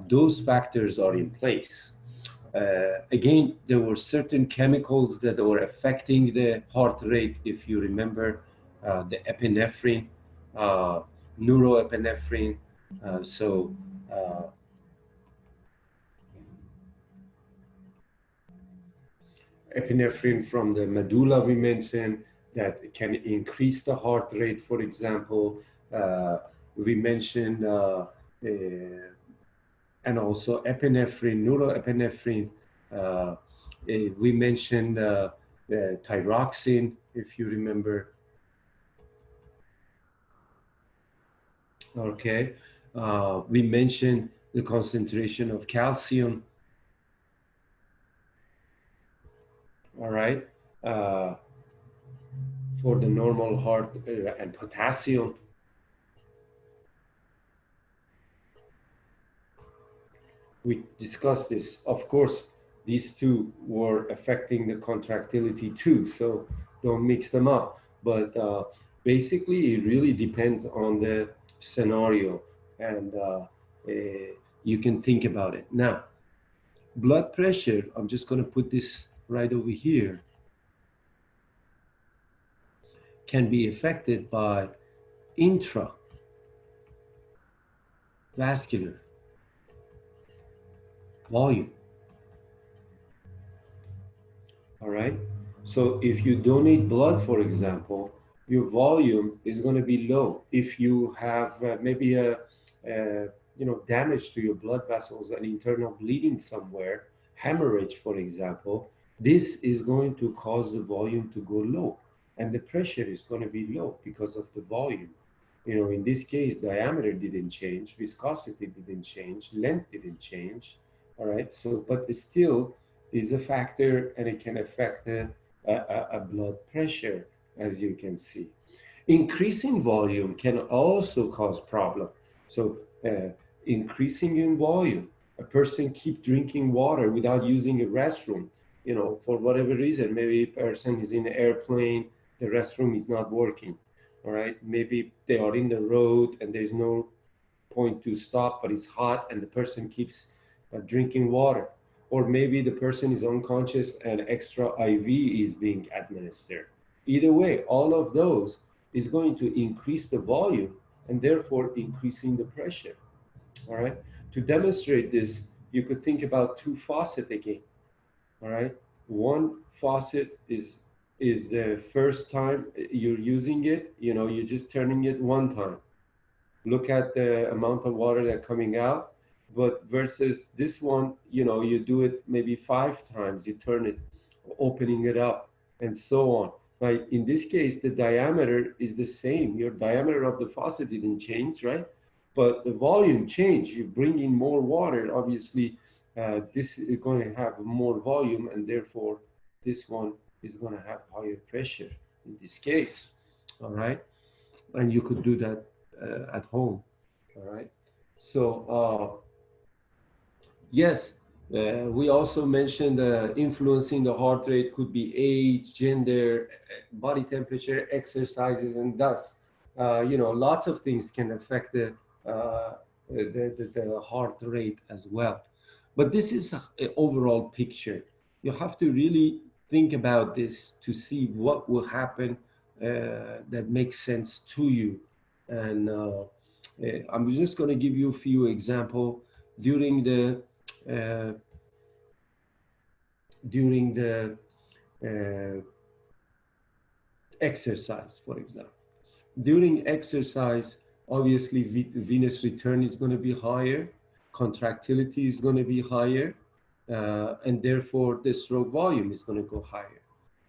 those factors are in place. Again, there were certain chemicals that were affecting the heart rate, if you remember, the epinephrine, uh, neuroepinephrine. So epinephrine from the medulla we mentioned that can increase the heart rate, for example. We mentioned, and also epinephrine, neuroepinephrine. We mentioned thyroxine, if you remember. Okay. We mentioned the concentration of calcium. All right. Uh, for the normal heart and potassium. We discussed this. Of course, these two were affecting the contractility too, so don't mix them up. But basically, it really depends on the scenario, and you can think about it. Now, blood pressure, I'm just going to put this right over here, can be affected by intravascular volume. All right. So if you donate blood, for example, your volume is going to be low. If you have maybe damage to your blood vessels and internal bleeding somewhere, hemorrhage, for example, this is going to cause the volume to go low, and the pressure is going to be low because of the volume. You know, in this case, diameter didn't change, viscosity didn't change, length didn't change. All right. So, but it still is a factor, and it can affect a blood pressure, as you can see. Increasing volume can also cause problem. So, increasing in volume, a person keep drinking water without using a restroom. You know, for whatever reason, maybe a person is in an airplane, the restroom is not working. All right, maybe they are in the road and there's no point to stop, but it's hot and the person keeps drinking water. Or maybe the person is unconscious and extra IV is being administered. Either way, all of those is going to increase the volume and therefore increasing the pressure. All right. To demonstrate this, you could think about two faucets again. All right. One faucet is the first time you're using it. You know, you're just turning it one time. Look at the amount of water that's coming out. But versus this one, you know, you do it maybe 5 times. You turn it, opening it up, and so on. Right. In this case, the diameter is the same. Your diameter of the faucet didn't change, right? But the volume changed. You bring in more water. Obviously, this is going to have more volume, and therefore, this one is going to have higher pressure in this case. All right. And you could do that at home. All right. So, yes, we also mentioned influencing the heart rate could be age, gender, body temperature, exercises, and dust. You know, lots of things can affect the heart rate as well. But this is an overall picture. You have to really think about this to see what will happen that makes sense to you. And I'm just going to give you a few examples during the uh, during the uh, exercise, for example. During exercise, obviously venous return is going to be higher, contractility is going to be higher, and therefore the stroke volume is going to go higher.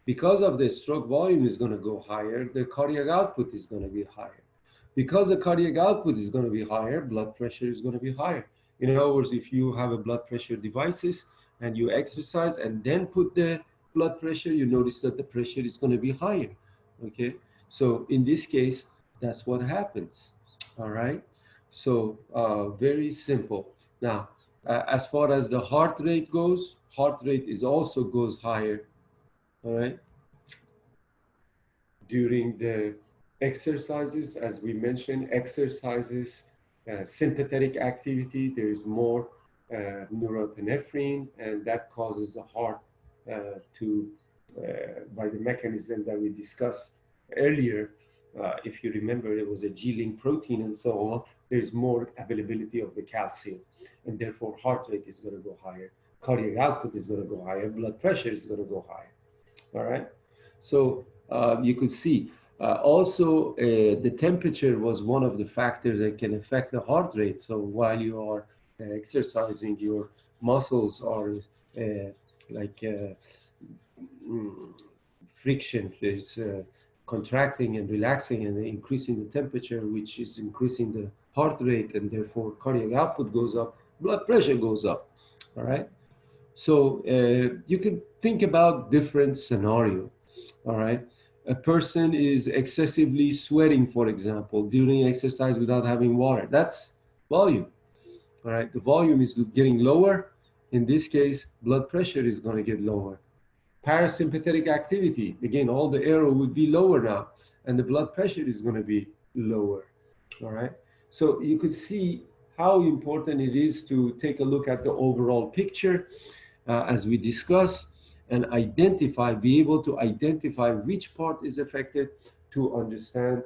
Because of the stroke volume is going to go higher, the cardiac output is going to be higher. Because the cardiac output is going to be higher, blood pressure is going to be higher. In other words, if you have a blood pressure devices and you exercise and then put the blood pressure, you notice that the pressure is going to be higher. Okay. So in this case, that's what happens. All right. So very simple. Now, as far as the heart rate goes, heart rate is also goes higher. All right. During the exercises, as we mentioned, exercises, sympathetic activity, there is more norepinephrine, and that causes the heart to, by the mechanism that we discussed earlier, if you remember, there was a G-link protein and so on, there's more availability of the calcium, and therefore heart rate is going to go higher, cardiac output is going to go higher, blood pressure is going to go higher. All right. So you could see also the temperature was one of the factors that can affect the heart rate. So while you are exercising, your muscles are like friction is contracting and relaxing and increasing the temperature, which is increasing the heart rate, and therefore cardiac output goes up, blood pressure goes up. All right. So you can think about different scenario. All right. A person is excessively sweating, for example, during exercise without having water. That's volume. All right. The volume is getting lower. In this case, blood pressure is going to get lower. Parasympathetic activity, again, all the arrow would be lower now, and the blood pressure is going to be lower. All right. So you could see how important it is to take a look at the overall picture as we discuss and identify, be able to identify which part is affected to understand,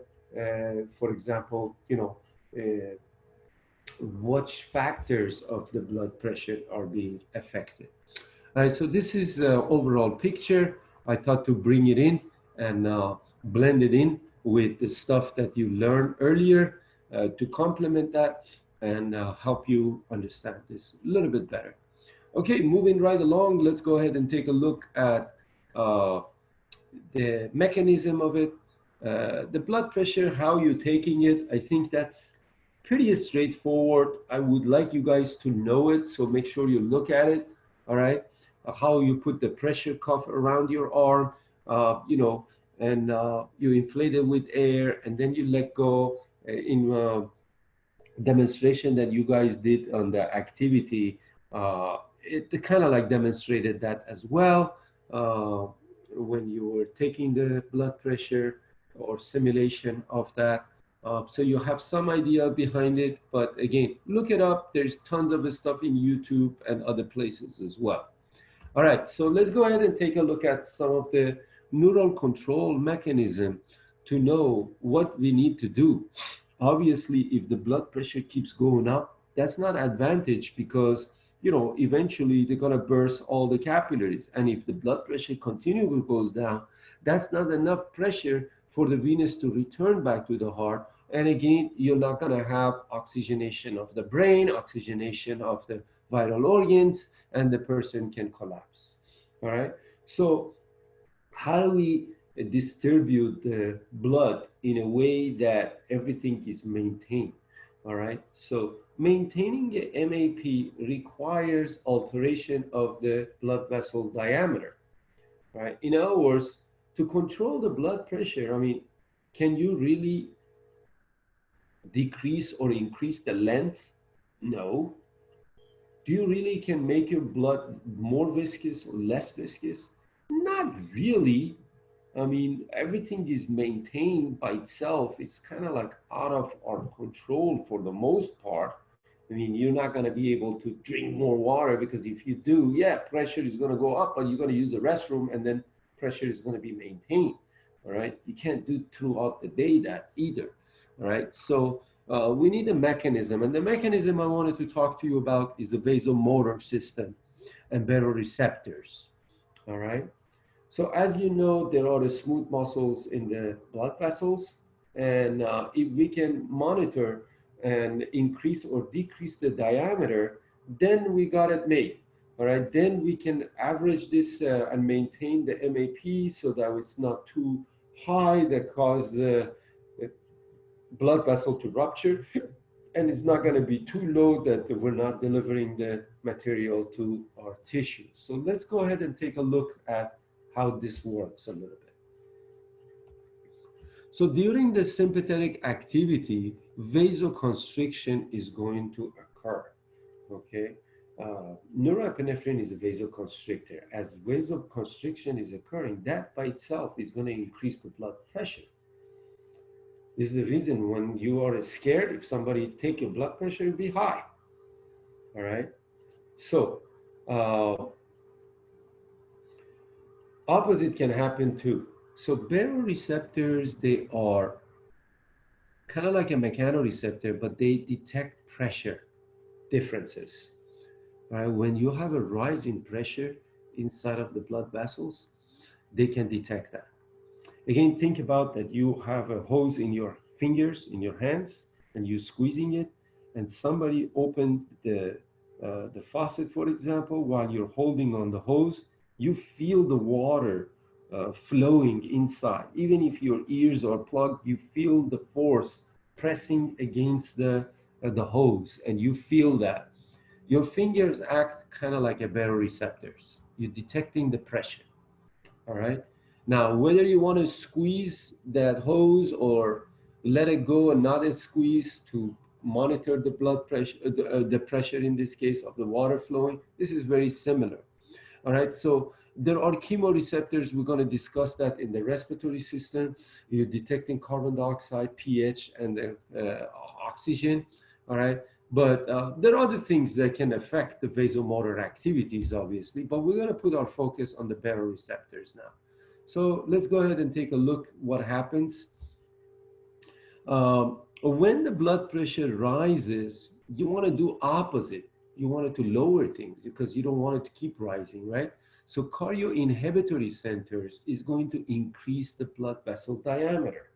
for example, you know, which factors of the blood pressure are being affected. So this is overall picture. I thought to bring it in and blend it in with the stuff that you learned earlier to complement that and help you understand this a little bit better. Okay, moving right along, let's go ahead and take a look at the mechanism of it. The blood pressure, how you're taking it, I think that's pretty straightforward. I would like you guys to know it, so make sure you look at it, all right? How you put the pressure cuff around your arm, you know, and you inflate it with air, and then you let go in demonstration that you guys did on the activity. It kind of like demonstrated that as well when you were taking the blood pressure or simulation of that. So you have some idea behind it, but again, look it up. There's tons of stuff in YouTube and other places as well. All right, so let's go ahead and take a look at some of the neural control mechanism to know what we need to do. Obviously, if the blood pressure keeps going up, that's not advantage because, you know, eventually they're gonna burst all the capillaries. And if the blood pressure continually goes down, that's not enough pressure for the venous to return back to the heart. And again, you're not gonna have oxygenation of the brain, oxygenation of the vital organs, and the person can collapse. All right. So how do we distribute the blood in a way that everything is maintained? All right. So maintaining a MAP requires alteration of the blood vessel diameter. Right. In other words, to control the blood pressure, I mean, can you really decrease or increase the length? No. Do you really can make your blood more viscous or less viscous? Not really. I mean, everything is maintained by itself. It's kind of like out of our control for the most part. I mean, you're not going to be able to drink more water because if you do, yeah, pressure is going to go up, but you're going to use the restroom and then pressure is going to be maintained. All right. You can't do throughout the day that either. All right. So we need a mechanism. And the mechanism I wanted to talk to you about is the vasomotor system and baroreceptors. All right. So as you know, there are the smooth muscles in the blood vessels. And if we can monitor and increase or decrease the diameter, then we got it made. All right, then we can average this and maintain the MAP so that it's not too high that cause the blood vessel to rupture. And it's not going to be too low that we're not delivering the material to our tissues. So let's go ahead and take a look at how this works a little bit. So during the sympathetic activity, vasoconstriction is going to occur, okay? Norepinephrine is a vasoconstrictor. As vasoconstriction is occurring, that by itself is going to increase the blood pressure. This is the reason when you are scared, if somebody take your blood pressure, it'll be high, all right? So, opposite can happen too. So baroreceptors, they are kind of like a mechanoreceptor, but they detect pressure differences. Right? When you have a rise in pressure inside of the blood vessels, they can detect that. Again, think about that you have a hose in your fingers, in your hands, and you're squeezing it, and somebody opened the faucet, for example, while you're holding on the hose, you feel the water flowing inside. Even if your ears are plugged, you feel the force pressing against the hose, and you feel that. Your fingers act kind of like a baroreceptors. You're detecting the pressure, all right? Now, whether you want to squeeze that hose or let it go and not squeeze to monitor the blood pressure, the pressure in this case of the water flowing, this is very similar. All right, so there are chemoreceptors. We're going to discuss that in the respiratory system. You're detecting carbon dioxide, pH, and the oxygen. All right, but there are other things that can affect the vasomotor activities, obviously, but we're going to put our focus on the baroreceptors now. So let's go ahead and take a look what happens. When the blood pressure rises, you want to do opposite. You want it to lower things because you don't want it to keep rising, right? So chorioinhibitory centers is going to increase the blood vessel diameter.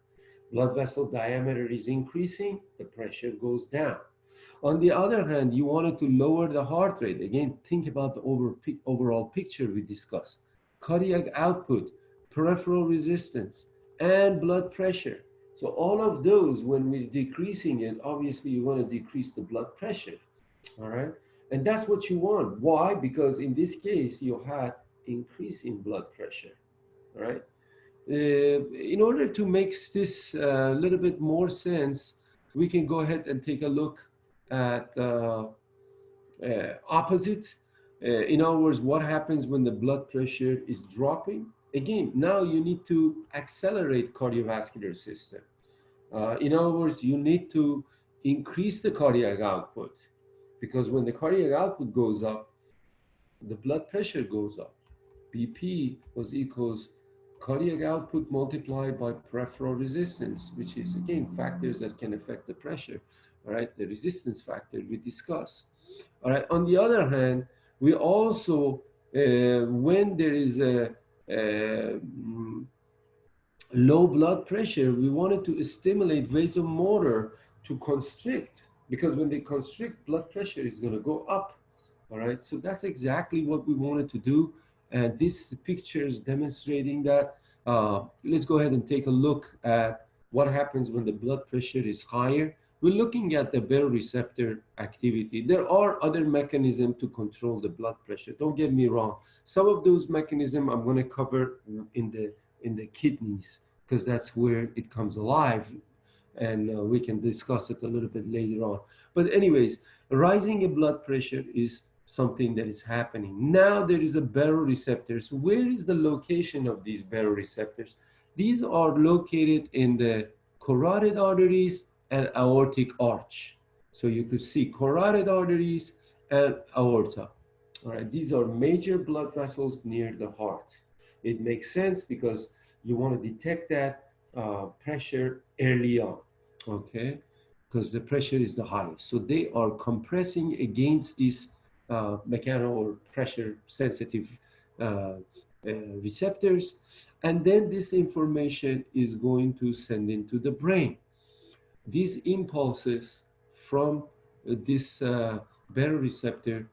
Blood vessel diameter is increasing, the pressure goes down. On the other hand, you wanted to lower the heart rate. Again, think about the overall picture we discussed. Cardiac output, peripheral resistance, and blood pressure. So all of those, when we're decreasing it, obviously you want to decrease the blood pressure, all right? And that's what you want. Why? Because in this case, you had increasing blood pressure, all right? In order to make this a little bit more sense, we can go ahead and take a look at opposite. In other words, what happens when the blood pressure is dropping? Again, now you need to accelerate cardiovascular system. In other words, you need to increase the cardiac output, because when the cardiac output goes up, the blood pressure goes up. BP was equals cardiac output multiplied by peripheral resistance, which is again factors that can affect the pressure. All right, the resistance factor we discussed. All right. On the other hand, we also, when there is a low blood pressure, we wanted to stimulate vasomotor to constrict, because when they constrict, blood pressure is going to go up. All right. So that's exactly what we wanted to do. And this picture is demonstrating that. Let's go ahead and take a look at what happens when the blood pressure is higher. We're looking at the baroreceptor activity. There are other mechanisms to control the blood pressure. Don't get me wrong. Some of those mechanisms I'm going to cover in the kidneys, because that's where it comes alive, and we can discuss it a little bit later on. But anyways, rising blood pressure is something that is happening. Now there is a baroreceptor. So where is the location of these baroreceptors? These are located in the carotid arteries and aortic arch. So you could see carotid arteries and aorta. All right, these are major blood vessels near the heart. It makes sense because you want to detect that pressure early on, okay? Because the pressure is the highest. So they are compressing against these mechano or pressure sensitive receptors. And then this information is going to send into the brain. These impulses from this baroreceptor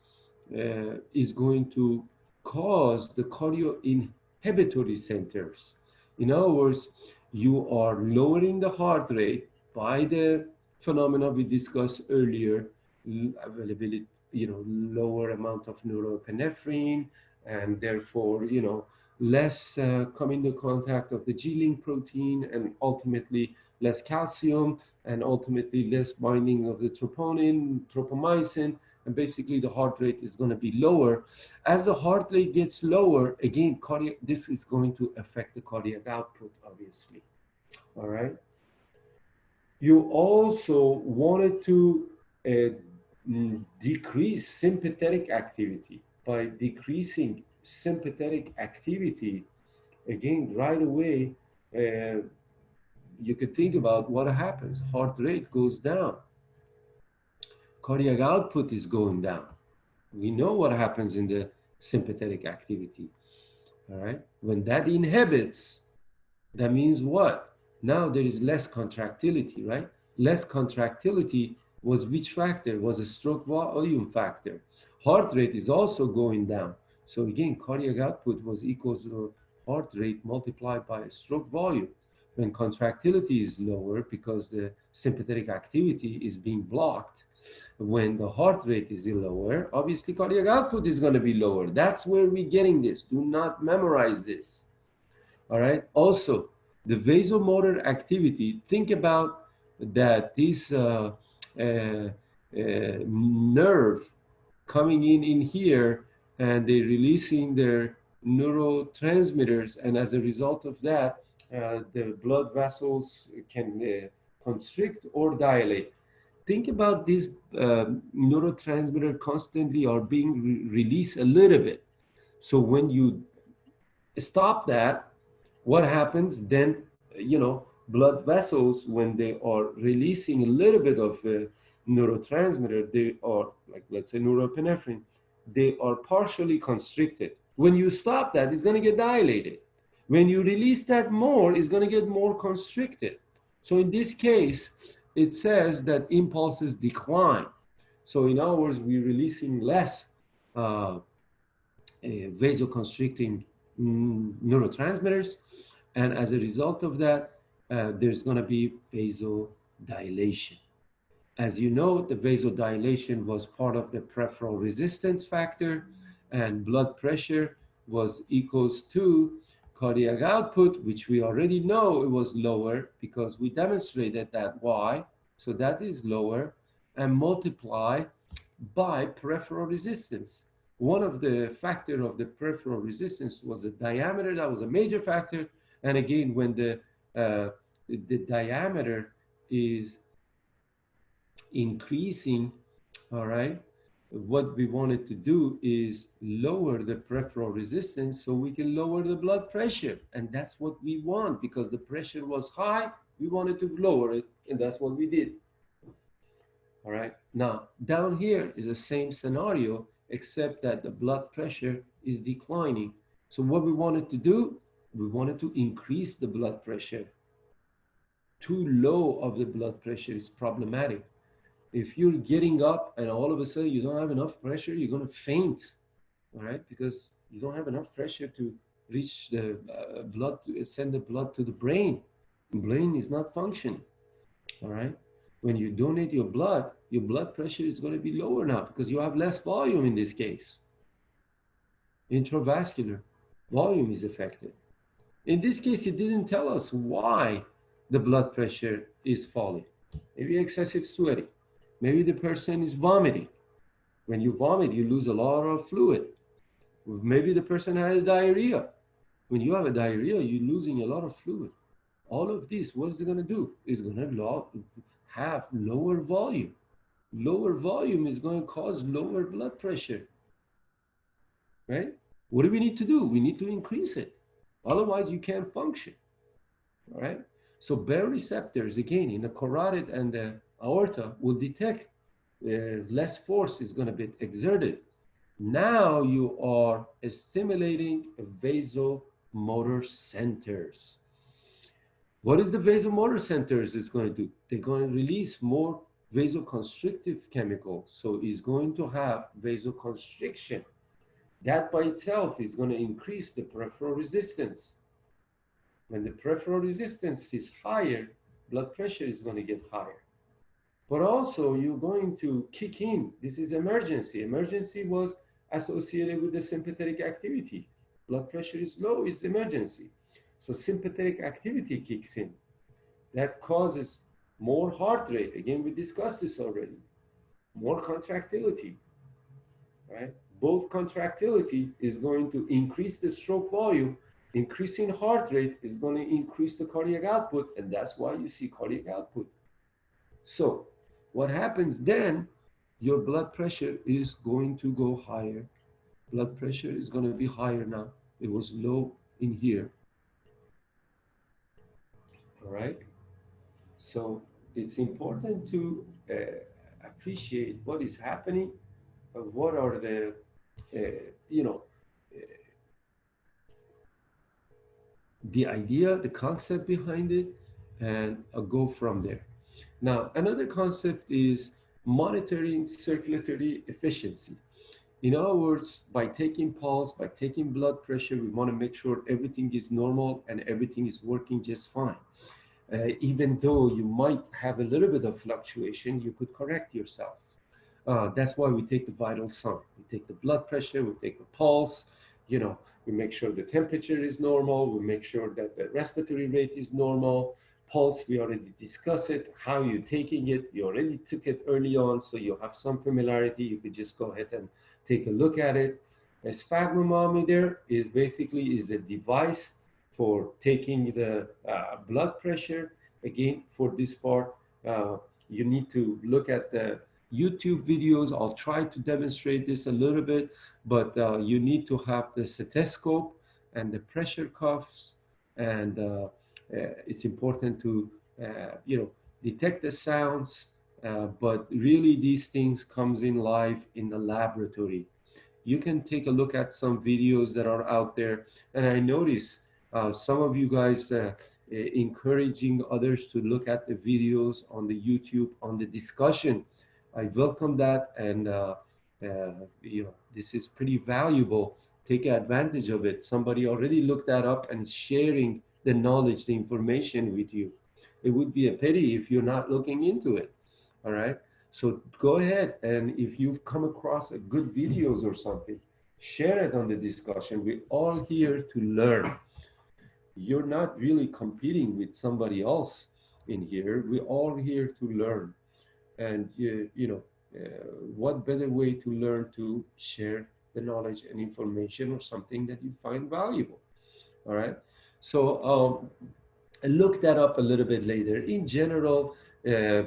is going to cause the cardioinhibitory centers. In other words, you are lowering the heart rate by the phenomena we discussed earlier, availability, lower amount of norepinephrine, and therefore, less come into contact of the G-link protein, and ultimately less calcium, and ultimately less binding of the troponin, tropomyosin, and basically the heart rate is going to be lower. As the heart rate gets lower, again, this is going to affect the cardiac output, obviously. All right. You also wanted to decrease sympathetic activity. By decreasing sympathetic activity, again, right away, you could think about what happens. Heart rate goes down. Cardiac output is going down. We know what happens in the sympathetic activity. All right. When that inhibits, that means what? Now there is less contractility, right? Less contractility was which factor? Was a stroke volume factor. Heart rate is also going down. So again, cardiac output was equals to heart rate multiplied by stroke volume. When contractility is lower because the sympathetic activity is being blocked, when the heart rate is lower, obviously cardiac output is going to be lower. That's where we're getting this. Do not memorize this. All right. Also, the vasomotor activity, think about that this nerve coming in here, and they're releasing their neurotransmitters, and as a result of that, the blood vessels can constrict or dilate. Think about these neurotransmitter constantly are being released a little bit. So when you stop that, what happens then? Blood vessels, when they are releasing a little bit of neurotransmitter, they are, like, let's say norepinephrine, they are partially constricted. When you stop that, it's going to get dilated. When you release that more, it's going to get more constricted. So in this case, it says that impulses decline. So in other words, we're releasing less vasoconstricting neurotransmitters, And as a result of that, there's going to be vasodilation. As you know, the vasodilation was part of the peripheral resistance factor, and blood pressure was equals to cardiac output, which we already know it was lower because we demonstrated that Y, so that is lower, and multiply by peripheral resistance. One of the factor of the peripheral resistance was the diameter. That was a major factor. And again, when the diameter is increasing, all right, what we wanted to do is lower the peripheral resistance so we can lower the blood pressure. And that's what we want because the pressure was high. We wanted to lower it, and that's what we did. All right. Now, down here is the same scenario, except that the blood pressure is declining. So what we wanted to do, we wanted to increase the blood pressure. Too low of the blood pressure is problematic. If you're getting up and all of a sudden you don't have enough pressure, you're going to faint, all right? Because you don't have enough pressure to reach the blood, send the blood to the brain. The brain is not functioning, all right? When you donate your blood pressure is going to be lower now because you have less volume in this case. Intravascular volume is affected. In this case, it didn't tell us why the blood pressure is falling. Maybe excessive sweating. Maybe the person is vomiting. When you vomit, you lose a lot of fluid. Maybe the person had a diarrhea. When you have a diarrhea, you're losing a lot of fluid. All of this, what is it going to do? It's going to have lower volume. Lower volume is going to cause lower blood pressure, right? What do we need to do? We need to increase it. Otherwise, you can't function, all right? So baroreceptors, again, in the carotid and the aorta will detect less force is going to be exerted. Now you are stimulating vasomotor centers. What is the vasomotor centers is going to do? They're going to release more vasoconstrictive chemicals. So it's going to have vasoconstriction. That by itself is going to increase the peripheral resistance. When the peripheral resistance is higher, blood pressure is going to get higher. But also you're going to kick in. This is emergency. Emergency was associated with the sympathetic activity. Blood pressure is low, it's emergency. So sympathetic activity kicks in. That causes more heart rate. Again, we discussed this already. More contractility, right? Both contractility is going to increase the stroke volume. Increasing heart rate is going to increase the cardiac output, and that's why you see cardiac output. So what happens then, your blood pressure is going to go higher. Blood pressure is going to be higher now. It was low in here. All right. So it's important to appreciate what is happening, what are the, the idea, the concept behind it, and go from there. Now, another concept is monitoring circulatory efficiency. In other words, by taking pulse, by taking blood pressure, we want to make sure everything is normal and everything is working just fine. Even though you might have a little bit of fluctuation, you could correct yourself. That's why we take the vital sign. We take the blood pressure, we take the pulse, we make sure the temperature is normal, we make sure that the respiratory rate is normal. Pulse, we already discussed it, how you're taking it. You already took it early on, so you have some familiarity. You could just go ahead and take a look at it. A sphygmomanometer is basically a device for taking the blood pressure. Again, for this part, you need to look at the YouTube videos. I'll try to demonstrate this a little bit, but you need to have the stethoscope and the pressure cuffs, and it's important to detect the sounds, but really these things comes in live in the laboratory. You can take a look at some videos that are out there, and I notice some of you guys encouraging others to look at the videos on the YouTube on the discussion. I welcome that, and this is pretty valuable. Take advantage of it. Somebody already looked that up and sharing the knowledge, the information with you. It would be a pity if you're not looking into it. All right. So go ahead, and if you've come across a good videos or something, share it on the discussion. We're all here to learn. You're not really competing with somebody else in here. We're all here to learn. And what better way to learn to share the knowledge and information or something that you find valuable. All right. So look that up a little bit later. In general,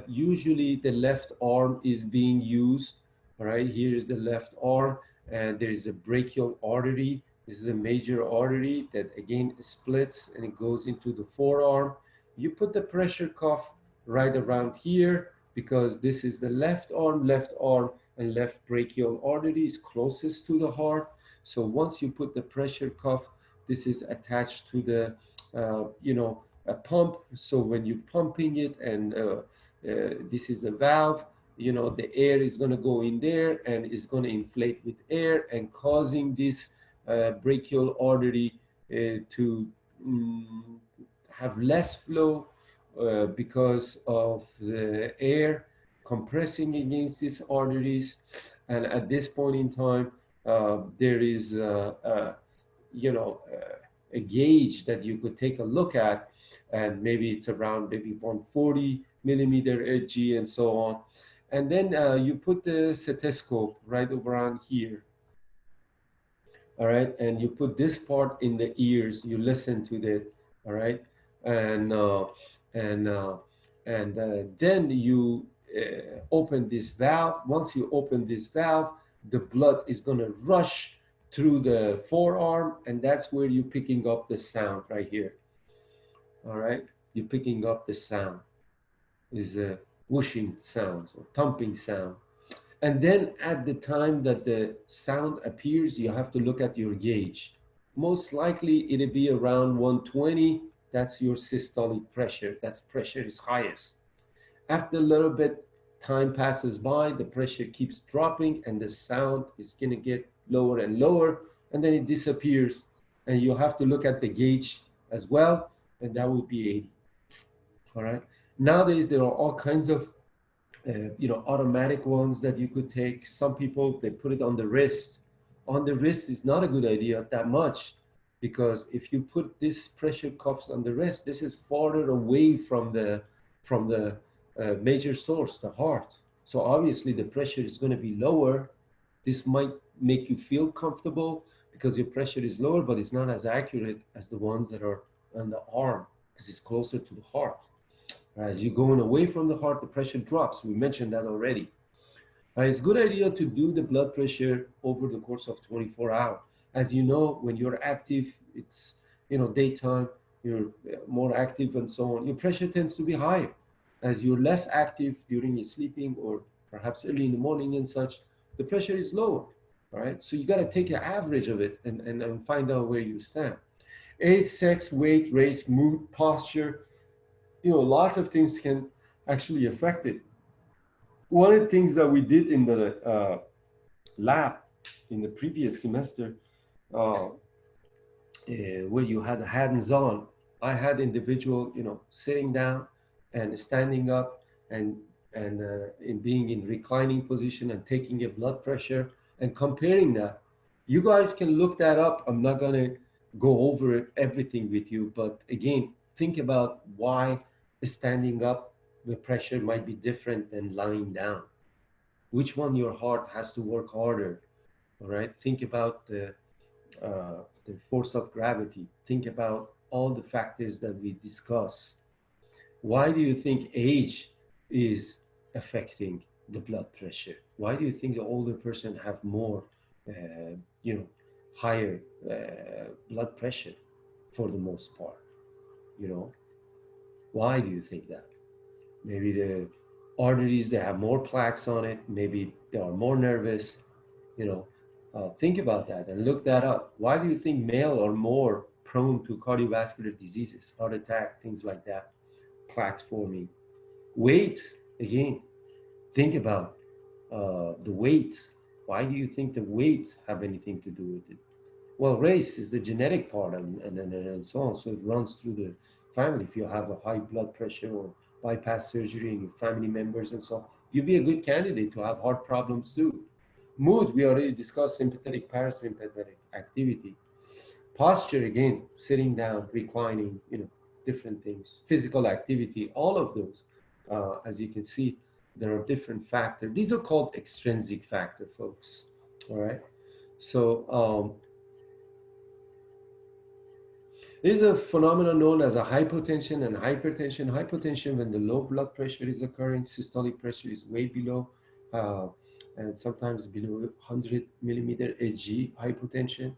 usually the left arm is being used. All right, here is the left arm, and there is a brachial artery. This is a major artery that again splits and it goes into the forearm. You put the pressure cuff right around here because this is the left arm and left brachial artery is closest to the heart. So once you put the pressure cuff, this is attached to the, a pump. So when you're pumping it, and this is a valve, the air is going to go in there and is going to inflate with air and causing this brachial artery to mm, have less flow because of the air compressing against these arteries. And at this point in time, there is a gauge that you could take a look at, and maybe it's around maybe 140 millimeter Hg and so on. And then you put the stethoscope right around here. All right, and you put this part in the ears, you listen to that. All right, and and uh, then you open this valve. Once you open this valve, the blood is going to rush through the forearm, and that's where you're picking up the sound right here. All right, you're picking up the sound, is a whooshing sounds or thumping sound. And then at the time that the sound appears, you have to look at your gauge. Most likely it'll be around 120. That's your systolic pressure. That's pressure is highest. After a little bit time passes by, the pressure keeps dropping and the sound is gonna get lower and lower, and then it disappears. And you have to look at the gauge as well, and that would be 80. All right. Nowadays there are all kinds of automatic ones that you could take. Some people, they put it on the wrist. On the wrist is not a good idea that much, because if you put this pressure cuffs on the wrist, this is farther away from the major source, the heart. So obviously the pressure is going to be lower. This might make you feel comfortable because your pressure is lower, but it's not as accurate as the ones that are on the arm because it's closer to the heart. As you're going away from the heart, the pressure drops. We mentioned that already. It's a good idea to do the blood pressure over the course of 24 hours. As you know, when you're active, it's daytime, you're more active and so on. Your pressure tends to be higher. As you're less active during your sleeping or perhaps early in the morning and such, the pressure is lower. All right. So you got to take an average of it and find out where you stand. Age, sex, weight, race, mood, posture, lots of things can actually affect it. One of the things that we did in the lab in the previous semester, where you had hands-on, I had individual, sitting down and standing up and in being in reclining position and taking a blood pressure and comparing that. You guys can look that up. I'm not gonna go over it, everything with you, but again, think about why standing up the pressure might be different than lying down. Which one your heart has to work harder? All right. Think about the force of gravity. Think about all the factors that we discuss. Why do you think age is affecting the blood pressure? Why do you think the older person have more, uh, you know, higher blood pressure for the most part? You know, why do you think that? Maybe the arteries, they have more plaques on it. Maybe they are more nervous. You know, think about that and look that up. Why do you think male are more prone to cardiovascular diseases, heart attack, things like that, plaques forming? Weight, again, think about the weight. Why do you think the weight have anything to do with it? Well, race is the genetic part and so on. So it runs through the family. If you have a high blood pressure or bypass surgery in your family members and so on, you'd be a good candidate to have heart problems too. Mood, we already discussed sympathetic, parasympathetic activity. Posture, again, sitting down, reclining, different things. Physical activity, all of those. As you can see, there are different factors. These are called extrinsic factor, folks. All right. So there is a phenomenon known as a hypotension and hypertension. Hypotension, when the low blood pressure is occurring, systolic pressure is way below, uh, and sometimes below 100 millimeter Hg hypotension,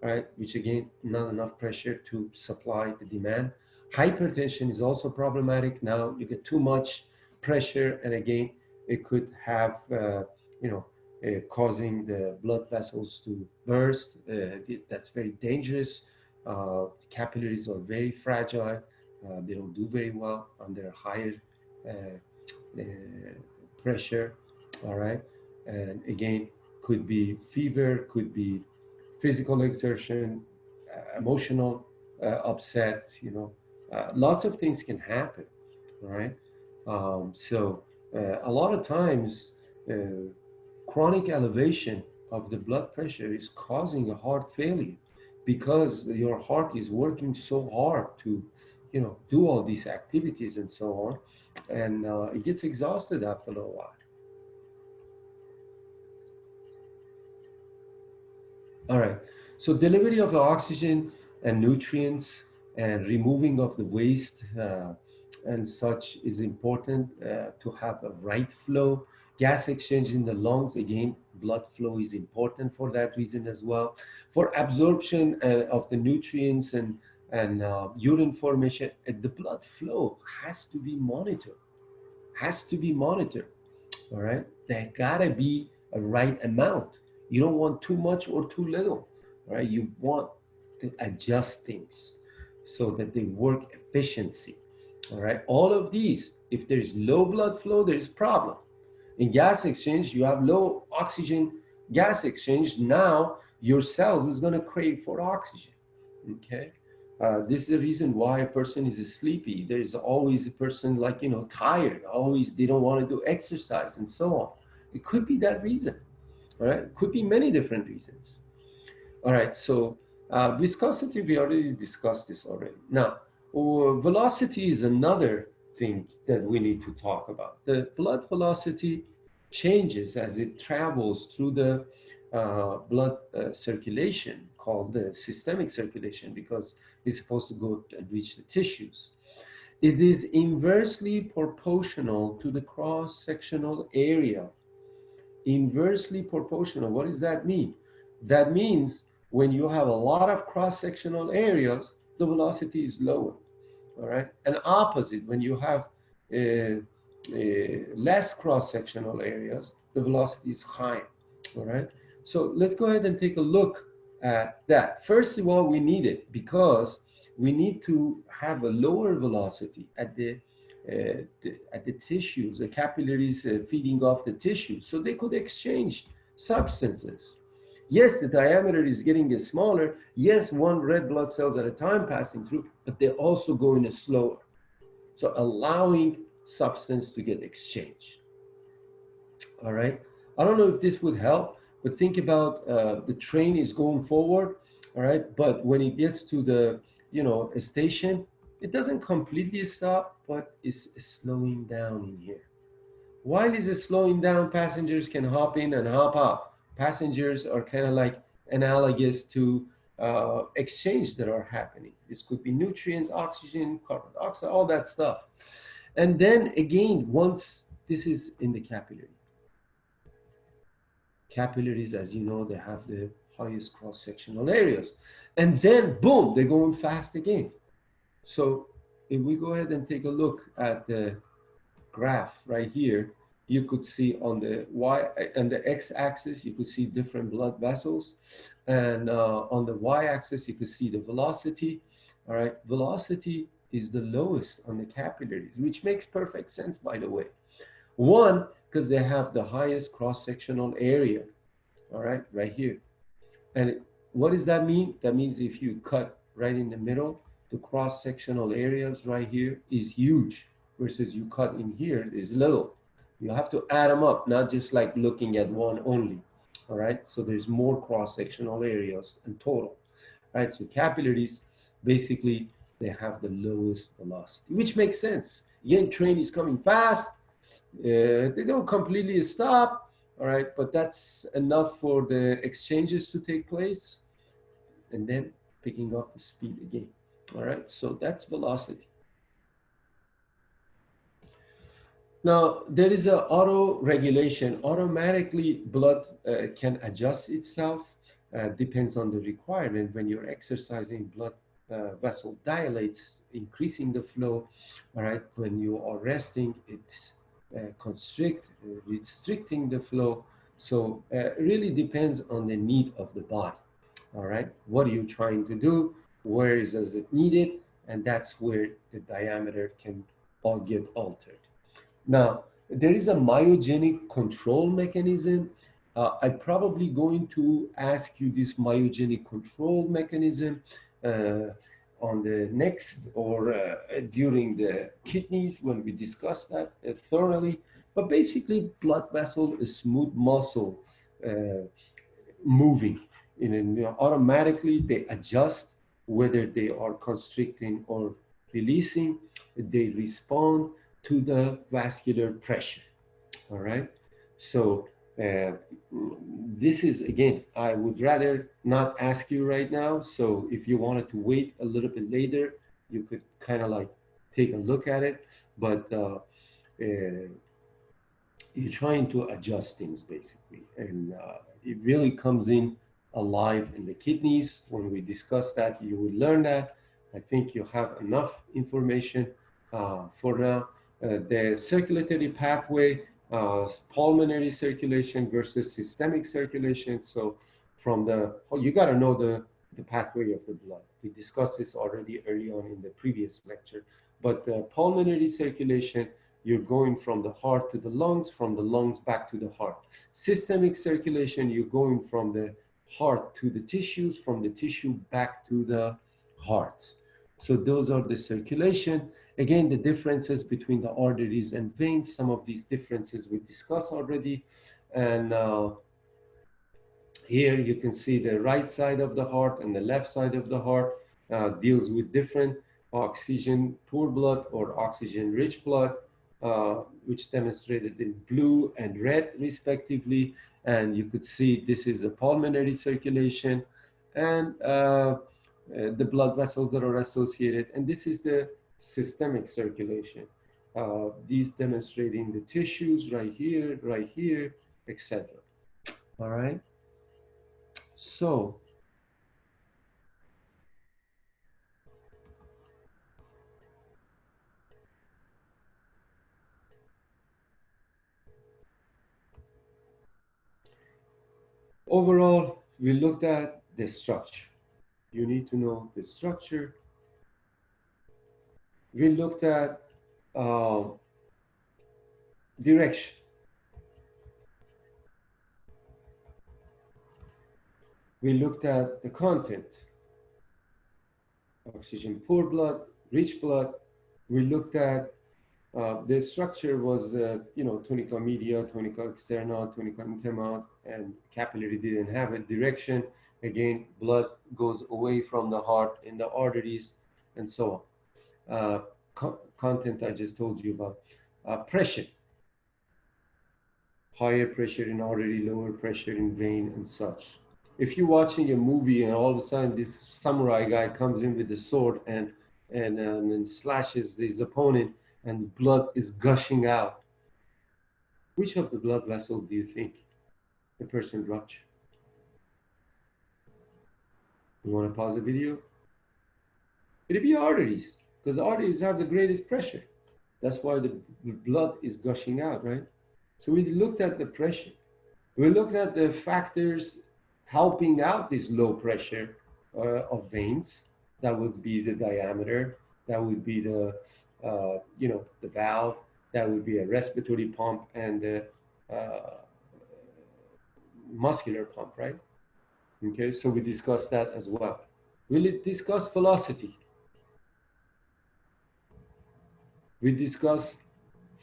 right? Which again, not enough pressure to supply the demand. Hypertension is also problematic. Now you get too much pressure, and again, it could have, causing the blood vessels to burst. That's very dangerous. Capillaries are very fragile. They don't do very well under higher uh, uh, pressure. All right. And again, could be fever, could be physical exertion, emotional upset, lots of things can happen. All right. A lot of times, chronic elevation of the blood pressure is causing a heart failure because your heart is working so hard to, do all these activities and so on, and it gets exhausted after a while. All right. So delivery of the oxygen and nutrients and removing of the waste and such is important to have a right flow. Gas exchange in the lungs, again, blood flow is important for that reason as well. For absorption of the nutrients and urine formation, the blood flow has to be monitored. Has to be monitored. All right. There gotta be a right amount. You don't want too much or too little. All right. You want to adjust things so that they work efficiency. All right. All of these, if there's low blood flow, there's problem. In gas exchange, you have low oxygen gas exchange. Now your cells is going to crave for oxygen. Okay. This is the reason why a person is sleepy. There's always a person like, tired, always they don't want to do exercise and so on. It could be that reason. All right. It could be many different reasons. All right. So viscosity, we already discussed this already. Now, velocity is another thing that we need to talk about. The blood velocity changes as it travels through the blood circulation, called the systemic circulation, because it's supposed to go and reach the tissues. It is inversely proportional to the cross-sectional area. Inversely proportional. What does that mean? That means when you have a lot of cross-sectional areas, the velocity is lower. All right. And opposite, when you have less cross-sectional areas, the velocity is higher. All right. So let's go ahead and take a look at that. First of all, we need it because we need to have a lower velocity at the tissues, the capillaries feeding off the tissues, so they could exchange substances. Yes, the diameter is getting smaller. Yes, one red blood cells at a time passing through, but they're also going slower. So allowing substance to get exchanged. All right. I don't know if this would help, but think about the train is going forward. All right. But when it gets to the, a station, it doesn't completely stop, but it's slowing down in here. While it's slowing down, passengers can hop in and hop out. Passengers are kind of like analogous to exchange that are happening. This could be nutrients, oxygen, carbon dioxide, all that stuff. And then again, once this is in the capillary. Capillaries, as you know, they have the highest cross-sectional areas. And then, boom, they're going fast again. So if we go ahead and take a look at the graph right here, you could see on the y and the x-axis, you could see different blood vessels, and on the y-axis, you could see the velocity. All right, velocity is the lowest on the capillaries, which makes perfect sense, by the way. One, because they have the highest cross-sectional area. All right, right here, and what does that mean? That means if you cut right in the middle, the cross-sectional areas right here is huge versus you cut in here is little. You have to add them up, not just like looking at one only. All right, so there's more cross-sectional areas in total. Right, so capillaries, basically, they have the lowest velocity, which makes sense. Again, train is coming fast. They don't completely stop, all right, but that's enough for the exchanges to take place and then picking up the speed again. All right, so that's velocity. Now, there is a auto regulation. Automatically, blood can adjust itself. Depends on the requirement. When you're exercising, blood vessel dilates, increasing the flow. All right, when you are resting, it restricting the flow. So it really depends on the need of the body. All right, what are you trying to do? Where is it needed? And that's where the diameter can all get altered. Now, there is a myogenic control mechanism. I'm probably going to ask you this myogenic control mechanism on the next or during the kidneys when we discuss that thoroughly. But basically, blood vessel is smooth muscle moving. Automatically, they adjust whether they are constricting or releasing. They respond to the vascular pressure. All right. So this is, again, I would rather not ask you right now. So if you wanted to wait a little bit later, you could kind of like take a look at it. But you're trying to adjust things basically. And it really comes in alive in the kidneys. When we discuss that, you will learn that. I think you have enough information for now. The circulatory pathway, pulmonary circulation versus systemic circulation. So from you got to know the pathway of the blood. We discussed this already early on in the previous lecture. But pulmonary circulation, you're going from the heart to the lungs, from the lungs back to the heart. Systemic circulation, you're going from the heart to the tissues, from the tissue back to the heart. So those are the circulation. Again, the differences between the arteries and veins, some of these differences we discussed already. And here you can see the right side of the heart and the left side of the heart deals with different oxygen poor blood or oxygen rich blood, which demonstrated in blue and red respectively. And you could see this is the pulmonary circulation and the blood vessels that are associated. And this is the systemic circulation. These demonstrating the tissues right here, etc. All right. So overall, we looked at the structure. You need to know the structure. We looked at direction. We looked at the content. Oxygen poor blood, rich blood. We looked at the structure was the, tunica media, tunica externa, tunica intima, and capillary didn't have a direction. Again, blood goes away from the heart in the arteries and so on. Content I just told you about. Pressure. Higher pressure in artery, lower pressure in vein and such. If you're watching a movie and all of a sudden this samurai guy comes in with the sword and slashes his opponent and blood is gushing out, which of the blood vessels do you think the person ruptured? You want to pause the video? It'd be arteries, because arteries have the greatest pressure. That's why the blood is gushing out, right? So we looked at the pressure. We looked at the factors helping out this low pressure of veins. That would be the diameter. That would be the valve. That would be a respiratory pump and the muscular pump, right? Okay, so we discussed that as well. We'll discuss velocity. We discuss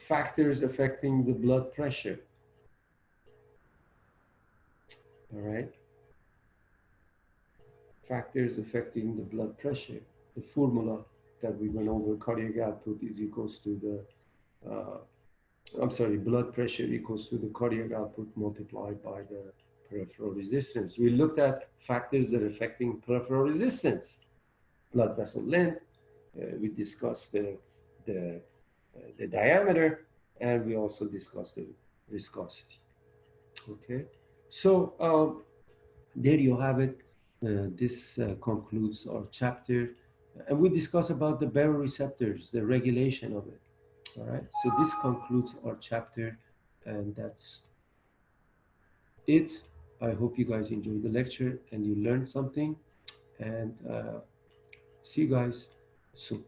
factors affecting the blood pressure. All right, factors affecting the blood pressure. The formula that we went over, cardiac output is equals to the, I'm sorry, blood pressure equals to the cardiac output multiplied by the peripheral resistance. We looked at factors that are affecting peripheral resistance, blood vessel length. We discussed the, the diameter, and we also discussed the viscosity. Okay, so there you have it. This concludes our chapter, and we discuss about the baroreceptors, the regulation of it. All right, so this concludes our chapter, and that's it. I hope you guys enjoyed the lecture and you learned something, and see you guys soon.